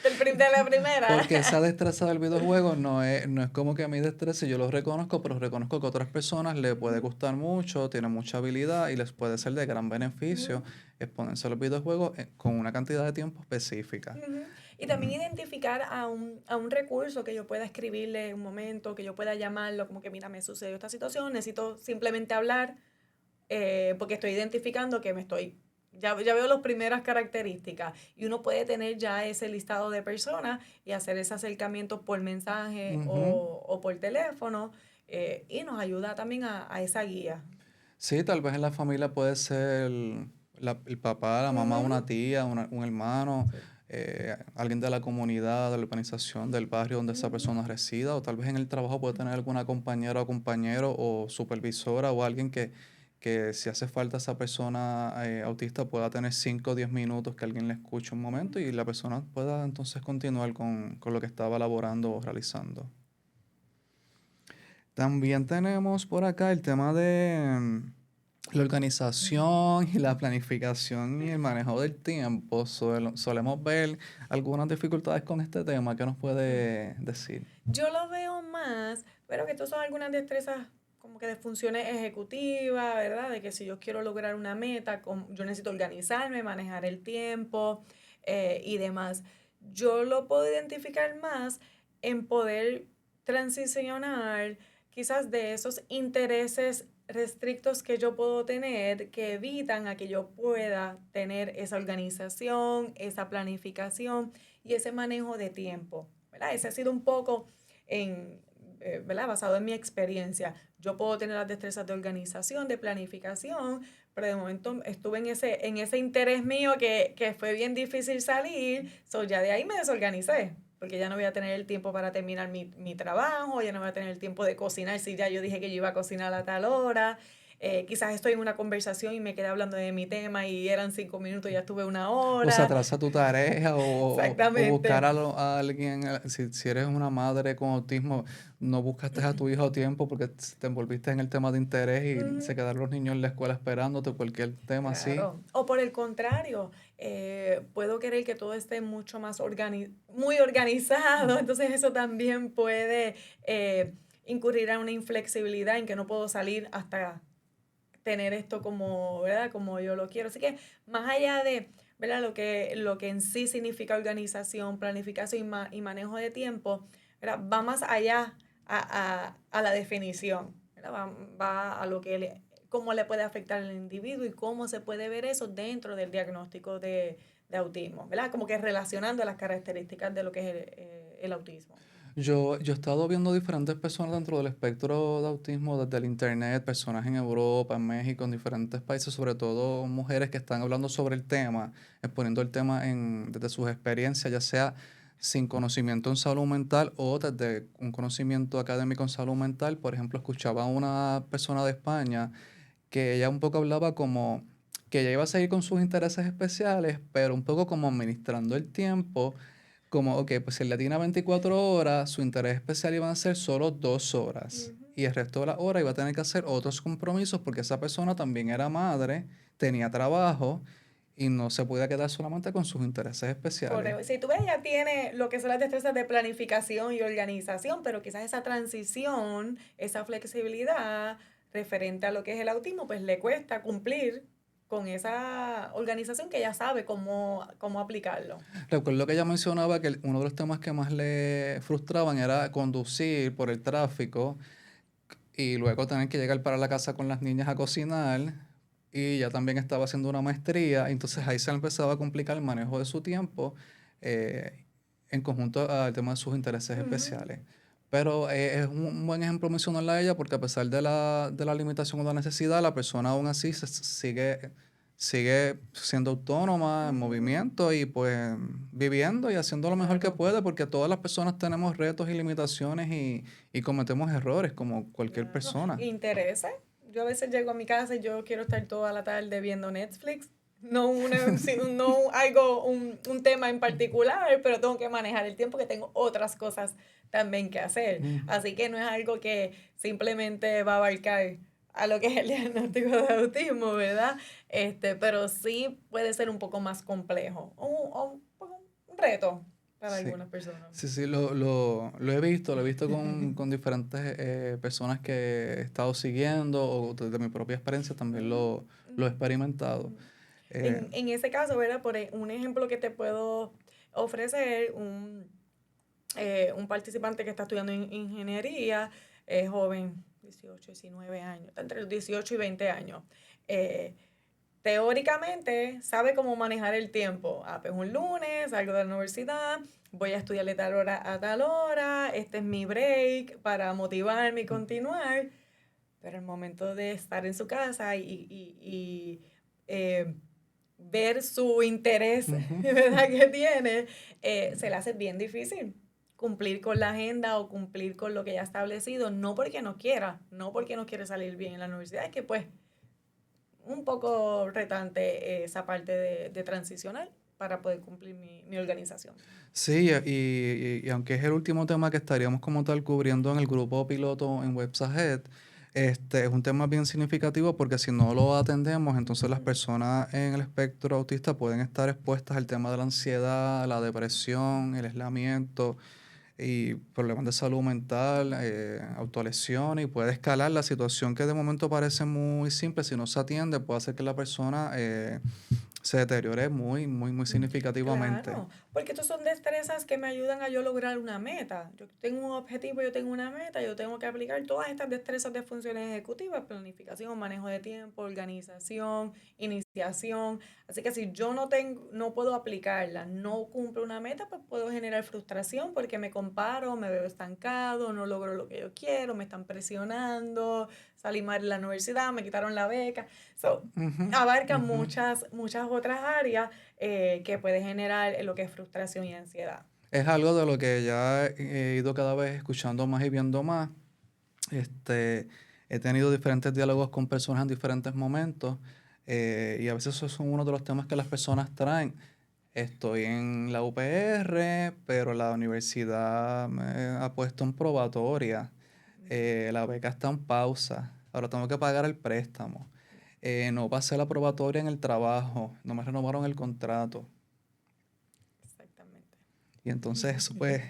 de la primera. Porque esa destreza del videojuego no es como que mi destreza, yo lo reconozco, pero reconozco que a otras personas le puede Ujú, gustar mucho, tienen mucha habilidad y les puede ser de gran beneficio ujú. exponerse a los videojuegos con una cantidad de tiempo específica. Ujú. Y también identificar a un recurso que yo pueda escribirle en un momento, que yo pueda llamarlo, como que mira, me sucedió esta situación, necesito simplemente hablar, porque estoy identificando que ya veo las primeras características y uno puede tener ya ese listado de personas y hacer ese acercamiento por mensaje Ujú. o por teléfono y nos ayuda también a esa guía. Sí, tal vez en la familia puede ser el papá, la mamá, Ujú. una tía, un hermano, Sí. alguien de la comunidad, de la urbanización, del barrio donde esa Ujú. persona resida, o tal vez en el trabajo puede tener alguna compañera o compañero o supervisora o alguien que que si hace falta esa persona autista pueda tener 5 o 10 minutos que alguien le escuche un momento y la persona pueda entonces continuar con lo que estaba elaborando o realizando. También tenemos por acá el tema de la organización y la planificación y el manejo del tiempo. Solemos ver algunas dificultades con este tema. ¿Qué nos puede decir? Yo lo veo más, pero que estas son algunas destrezas como que de funciones ejecutivas, ¿verdad? De que si yo quiero lograr una meta, yo necesito organizarme, manejar el tiempo y demás. Yo lo puedo identificar más en poder transicionar quizás de esos intereses restrictos que yo puedo tener que evitan a que yo pueda tener esa organización, esa planificación y ese manejo de tiempo, ¿verdad? Ese ha sido un poco ¿verdad? Basado en mi experiencia. Yo puedo tener las destrezas de organización, de planificación, pero de momento estuve en ese interés mío que fue bien difícil salir, ya de ahí me desorganicé, porque ya no voy a tener el tiempo para terminar mi trabajo, ya no voy a tener el tiempo de cocinar, si ya yo dije que yo iba a cocinar a tal hora. Quizás estoy en una conversación y me quedé hablando de mi tema y eran 5 minutos y ya estuve una hora. O se atrasa tu tarea o buscar a alguien, si eres una madre con autismo, no buscaste a tu hijo a tiempo porque te envolviste en el tema de interés y se quedaron los niños en la escuela esperándote, cualquier tema así. O por el contrario, puedo querer que todo esté mucho más muy organizado, entonces eso también puede incurrir a una inflexibilidad en que no puedo salir hasta tener esto como, ¿verdad? Como yo lo quiero. Así que más allá de, ¿verdad? Lo que en sí significa organización, planificación y manejo de tiempo, ¿verdad? Va más allá a la definición, ¿verdad? Va a lo que cómo le puede afectar al individuo y cómo se puede ver eso dentro del diagnóstico de autismo, ¿verdad? Como que relacionando las características de lo que es el autismo. Yo he estado viendo diferentes personas dentro del espectro de autismo desde el internet, personas en Europa, en México, en diferentes países, sobre todo mujeres que están hablando sobre el tema, exponiendo el tema desde sus experiencias, ya sea sin conocimiento en salud mental o desde un conocimiento académico en salud mental. Por ejemplo, escuchaba a una persona de España que ella un poco hablaba como que ella iba a seguir con sus intereses especiales, pero un poco como administrando el tiempo como, ok, pues si él le tiene 24 horas, su interés especial iban a ser solo 2 horas. Y el resto de las horas iba a tener que hacer otros compromisos porque esa persona también era madre, tenía trabajo y no se podía quedar solamente con sus intereses especiales. Correcto. Si tú ves, ella tiene lo que son las destrezas de planificación y organización, pero quizás esa transición, esa flexibilidad referente a lo que es el autismo, pues le cuesta cumplir con esa organización que ella sabe cómo aplicarlo. Recuerdo que ella mencionaba que uno de los temas que más le frustraban era conducir por el tráfico y luego tener que llegar para la casa con las niñas a cocinar. Y ya también estaba haciendo una maestría, entonces ahí se le empezaba a complicar el manejo de su tiempo en conjunto al tema de sus intereses especiales. Pero es un buen ejemplo mencionarla a ella porque a pesar de la limitación o la necesidad, la persona aún así sigue siendo autónoma, en movimiento y pues viviendo y haciendo lo mejor que puede porque todas las personas tenemos retos y limitaciones y cometemos errores como cualquier persona. Intereses. Yo a veces llego a mi casa y yo quiero estar toda la tarde viendo Netflix. No, un tema en particular, pero tengo que manejar el tiempo que tengo otras cosas también que hacer. Así que no es algo que simplemente va a abarcar a lo que es el diagnóstico de autismo, ¿verdad? Pero sí puede ser un poco más complejo, un reto para algunas personas. Sí, lo he visto con diferentes personas que he estado siguiendo o desde mi propia experiencia también lo he experimentado. En ese caso, ¿verdad? Por un ejemplo que te puedo ofrecer, un participante que está estudiando ingeniería, joven, 18, 19 años, está entre los 18 y 20 años. Teóricamente sabe cómo manejar el tiempo. Pues un lunes salgo de la universidad, voy a estudiar de tal hora a tal hora, este es mi break para motivarme y continuar. Pero el momento de estar en su casa y ver su interés, ¿verdad? que tiene, se le hace bien difícil cumplir con la agenda o cumplir con lo que ya ha establecido, no porque no quiera, no porque no quiere salir bien en la universidad, es que pues un poco retante esa parte de transicional para poder cumplir mi organización. Sí, y aunque es el último tema que estaríamos como tal cubriendo en el grupo piloto en Websahet, es un tema bien significativo porque si no lo atendemos, entonces las personas en el espectro autista pueden estar expuestas al tema de la ansiedad, la depresión, el aislamiento y problemas de salud mental, autolesiones, y puede escalar la situación que de momento parece muy simple. Si no se atiende, puede hacer que la persona se deteriore muy, muy, muy significativamente. Claro, porque estos son destrezas que me ayudan a yo lograr una meta. Yo tengo un objetivo, yo tengo una meta, yo tengo que aplicar todas estas destrezas de funciones ejecutivas, planificación, manejo de tiempo, organización, iniciación. Así que si yo no puedo aplicarlas, no cumplo una meta, pues puedo generar frustración porque me comparo, me veo estancado, no logro lo que yo quiero, me están presionando, salí mal en la universidad, me quitaron la beca. So, Ujú, abarca ujú. muchas otras áreas que puede generar lo que es frustración y ansiedad. Es algo de lo que ya he ido cada vez escuchando más y viendo más. Este, He tenido diferentes diálogos con personas en diferentes momentos, y a veces esos son uno de los temas que las personas traen. Estoy en la UPR, pero la universidad me ha puesto en probatoria. La beca está en pausa. Ahora tengo que pagar el préstamo. No pasé la probatoria en el trabajo. No me renovaron el contrato. Exactamente. Y entonces eso pues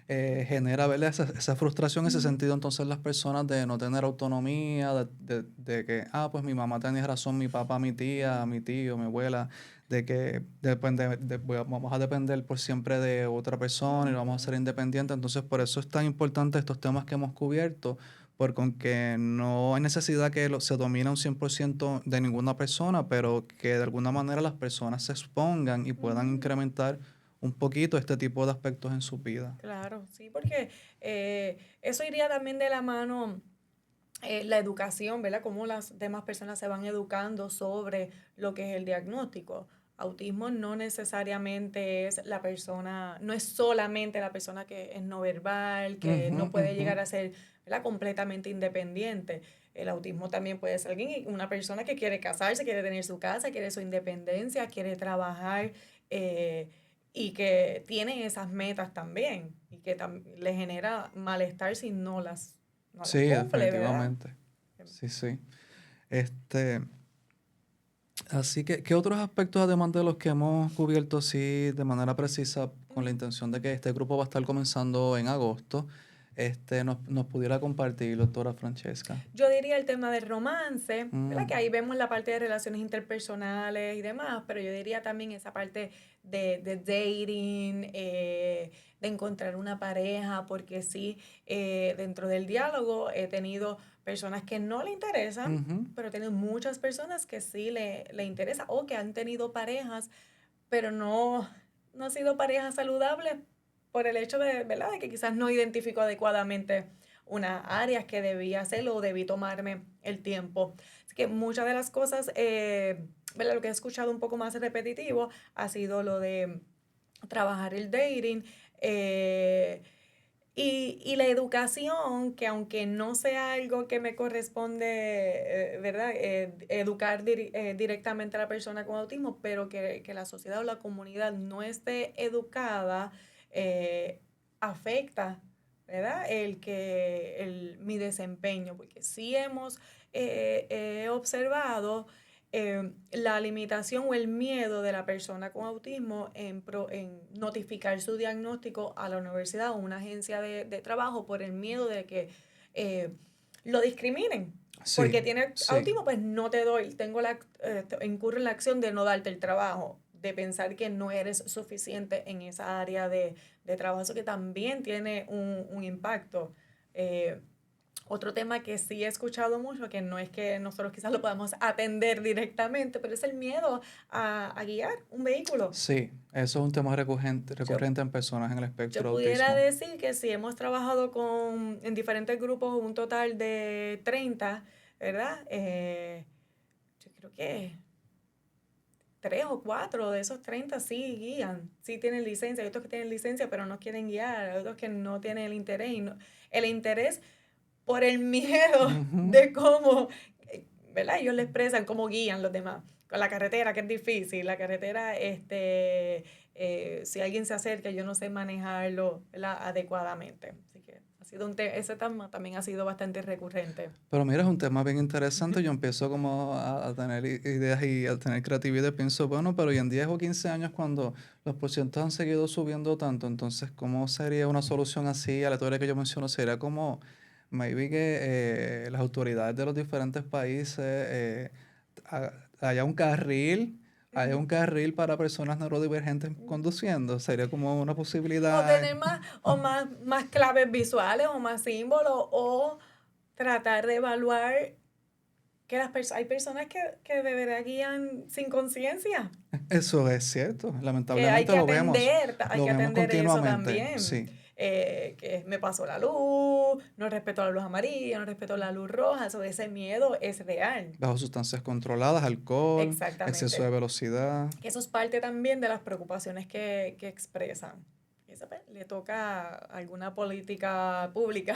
genera, ¿verdad? Esa frustración, ese sentido entonces las personas de no tener autonomía, de que, pues mi mamá tenía razón, mi papá, mi tía, mi tío, mi abuela, de que vamos a depender por siempre de otra persona y vamos a ser independientes. Entonces por eso es tan importante estos temas que hemos cubierto, porque aunque no hay necesidad que se domine un 100% de ninguna persona, pero que de alguna manera las personas se expongan y puedan incrementar un poquito este tipo de aspectos en su vida. Claro, sí, porque eso iría también de la mano la educación, ¿verdad? Cómo las demás personas se van educando sobre lo que es el diagnóstico. Autismo no necesariamente es la persona, no es solamente la persona que es no verbal, que Ujú, no puede ujú. llegar a ser, ¿verdad?, completamente independiente. El autismo también puede ser una persona que quiere casarse, quiere tener su casa, quiere su independencia, quiere trabajar, eh, y que tiene esas metas también y que le genera malestar si no las Sí, cumple, ¿verdad? definitivamente. Sí, sí. Este, Así que, ¿qué otros aspectos, además de los que hemos cubierto, sí, de manera precisa, con la intención de que este grupo va a estar comenzando en agosto, nos pudiera compartir, doctora Francesca? Yo diría el tema del romance, ¿verdad? Mm, Que ahí vemos la parte de relaciones interpersonales y demás, pero yo diría también esa parte de dating, de encontrar una pareja, porque sí, dentro del diálogo he tenido personas que no le interesan, ujú. pero he tenido muchas personas que sí le interesa o que han tenido parejas, pero no ha sido pareja saludable por el hecho de, ¿verdad?, de que quizás no identifico adecuadamente unas áreas que debía hacerlo o debí tomarme el tiempo. Así que muchas de las cosas, ¿verdad?, lo que he escuchado un poco más repetitivo ha sido lo de trabajar el dating, y la educación, que aunque no sea algo que me corresponde, ¿verdad? Educar directamente a la persona con autismo, pero que la sociedad o la comunidad no esté educada, afecta, ¿verdad? Mi desempeño, porque sí he observado la limitación o el miedo de la persona con autismo en notificar su diagnóstico a la universidad o una agencia de trabajo por el miedo de que eh, lo discriminen. Sí, Porque tiene sí. autismo, pues no te doy, incurro en la acción de no darte el trabajo, de pensar que no eres suficiente en esa área de trabajo, eso que también tiene un impacto. Eh, Otro tema que sí he escuchado mucho, que no es que nosotros quizás lo podamos atender directamente, pero es el miedo a guiar un vehículo. Sí, eso es un tema Yo, recurrente en personas en el yo espectro de pudiera autismo. decir que si hemos trabajado en diferentes grupos, un total de 30, ¿verdad? Yo creo que 3 o 4 de esos 30 sí guían, sí tienen licencia. Hay otros que tienen licencia pero no quieren guiar, hay otros que no tienen el interés. El interés por el miedo Ujú. de cómo, ¿verdad? Ellos le expresan cómo guían los demás. Con la carretera, que es difícil, la carretera, si alguien se acerca, yo no sé manejarlo, ¿verdad?, adecuadamente. Así que ha sido ese tema también ha sido bastante recurrente. Pero mira, es un tema bien interesante. Yo empiezo como a tener ideas y a tener creatividad. Pienso, bueno, pero hoy en 10 o 15 años cuando los porcientos han seguido subiendo tanto, entonces, ¿cómo sería una solución así aleatoria que yo menciono? Sería como, maybe que las autoridades de los diferentes países ha- haya un carril, haya un carril para personas neurodivergentes conduciendo. Sería como una O posibilidad. tener más claves visuales o más símbolos o tratar de evaluar que hay personas que de verdad guían sin conciencia, Eso es cierto, que hay lamentablemente que lo vemos atender eso continuamente, también. sí. Que me pasó la luz, no respeto la luz amarilla, no respeto la luz roja, ese miedo es real. Bajo sustancias controladas, alcohol, exceso de Exactamente. velocidad. Que eso es parte también de las preocupaciones que expresan. Eso pues, le toca a alguna política pública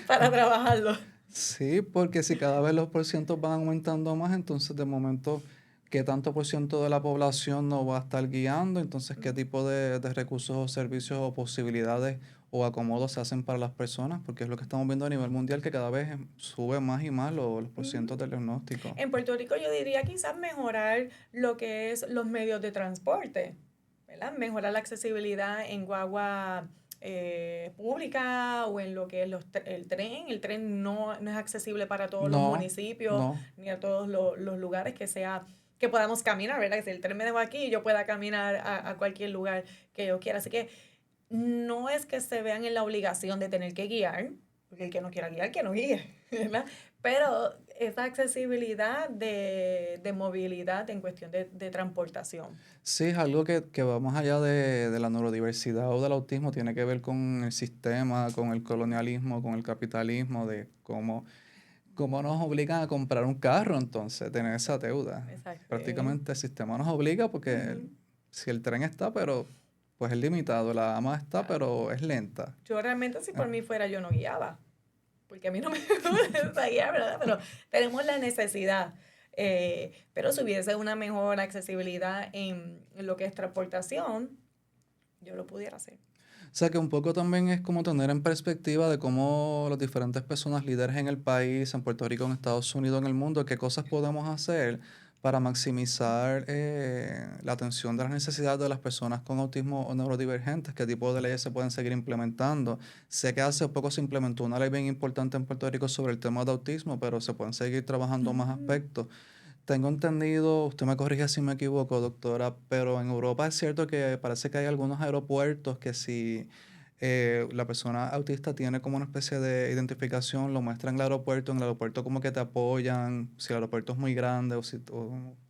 para trabajarlo. Sí, porque si cada vez los porcientos van aumentando más, entonces de momento, ¿qué tanto por ciento de la población nos va a estar guiando? Entonces, ¿qué tipo de recursos o servicios o posibilidades o acomodos se hacen para las personas? Porque es lo que estamos viendo a nivel mundial, que cada vez sube más y más los porcientos del diagnóstico. En Puerto Rico yo diría quizás mejorar lo que es los medios de transporte, ¿verdad? Mejorar la accesibilidad en guagua pública o en lo que es el tren. El tren no es accesible para todos los No, municipios no. ni a todos los lugares que podamos caminar, ¿verdad? Que si el tren me dejó aquí, yo pueda caminar a cualquier lugar que yo quiera. Así que no es que se vean en la obligación de tener que guiar, porque el que no quiera guiar, que no guíe, ¿verdad? Pero esa accesibilidad de movilidad en cuestión de transportación. Sí, es algo que va más allá de la neurodiversidad o del autismo, tiene que ver con el sistema, con el colonialismo, con el capitalismo, de cómo nos obligan a comprar un carro, entonces, tener esa deuda. Exacto. Prácticamente el sistema nos obliga porque si el tren está, pero pues es limitado, la AMA está, pero es lenta. Yo realmente si por mí fuera yo no guiaba, porque a mí no me gusta guiar, ¿verdad? Pero tenemos la necesidad. Pero si hubiese una mejor accesibilidad en lo que es transportación, yo lo pudiera hacer. O sea que un poco también es como tener en perspectiva de cómo las diferentes personas líderes en el país, en Puerto Rico, en Estados Unidos, en el mundo, qué cosas podemos hacer para maximizar la atención de las necesidades de las personas con autismo o neurodivergentes, qué tipo de leyes se pueden seguir implementando. Sé que hace poco se implementó una ley bien importante en Puerto Rico sobre el tema de autismo, pero se pueden seguir trabajando más aspectos. Tengo entendido, usted me corrige si me equivoco, doctora, pero en Europa es cierto que parece que hay algunos aeropuertos que si la persona autista tiene como una especie de identificación, lo muestra en el aeropuerto como que te apoyan, si el aeropuerto es muy grande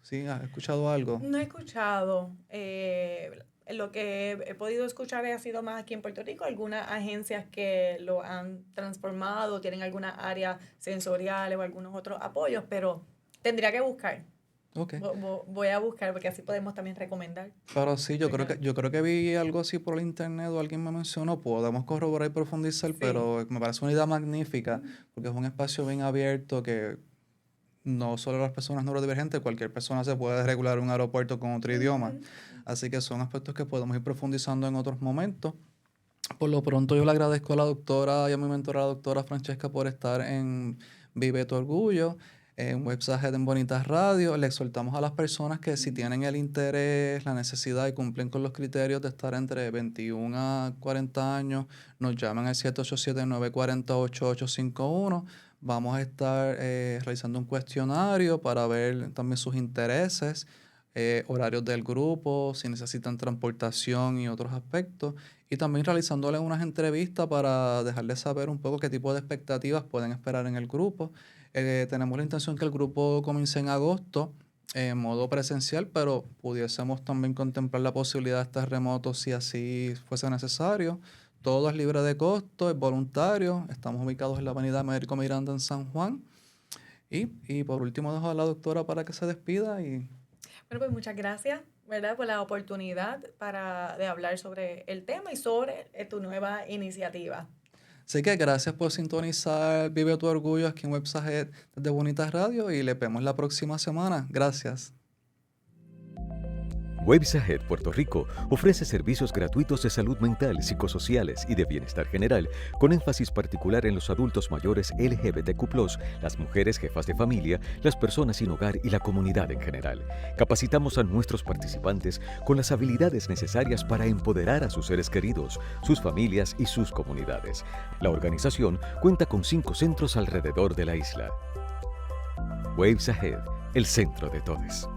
¿sí? ¿Has escuchado algo? No he escuchado. Lo que he podido escuchar ha sido más aquí en Puerto Rico, algunas agencias que lo han transformado, tienen algunas áreas sensoriales o algunos otros apoyos, pero tendría que buscar. Ok. Voy a buscar porque así podemos también recomendar. Pero sí, ¿Verdad? yo creo que vi algo así por el internet o alguien me mencionó, podemos corroborar y profundizar, Sí. pero me parece una idea magnífica, porque es un espacio bien abierto que no solo las personas neurodivergentes, cualquier persona se puede regular un aeropuerto con otro idioma. Ujú. Así que son aspectos que podemos ir profundizando en otros momentos. Por lo pronto yo le agradezco a la doctora y a mi mentora, la doctora Francesca, por estar en Vive tu Orgullo, en Websajet en Bonitas Radio. Le exhortamos a las personas que si tienen el interés, la necesidad y cumplen con los criterios de estar entre 21 a 40 años, nos llaman al 787-940-8851. Vamos a estar realizando un cuestionario para ver también sus intereses, horarios del grupo, si necesitan transportación y otros aspectos. Y también realizándoles unas entrevistas para dejarles saber un poco qué tipo de expectativas pueden esperar en el grupo. Tenemos la intención que el grupo comience en agosto en modo presencial, pero pudiésemos también contemplar la posibilidad de estar remoto si así fuese necesario. Todo es libre de costo, es voluntario. Estamos ubicados en la avenida Américo Miranda en San Juan. Y por último dejo a la doctora para que se despida y Bueno, pues muchas gracias, ¿verdad? Por la oportunidad de hablar sobre el tema y sobre tu nueva iniciativa. Así que gracias por sintonizar Vive tu Orgullo aquí en Websajet desde Bonitas Radio y les vemos la próxima semana. Gracias. Websajet Puerto Rico ofrece servicios gratuitos de salud mental, psicosociales y de bienestar general, con énfasis particular en los adultos mayores LGBTQ+, las mujeres jefas de familia, las personas sin hogar y la comunidad en general. Capacitamos a nuestros participantes con las habilidades necesarias para empoderar a sus seres queridos, sus familias y sus comunidades. La organización cuenta con 5 centros alrededor de la isla. Websajet, el centro de todos.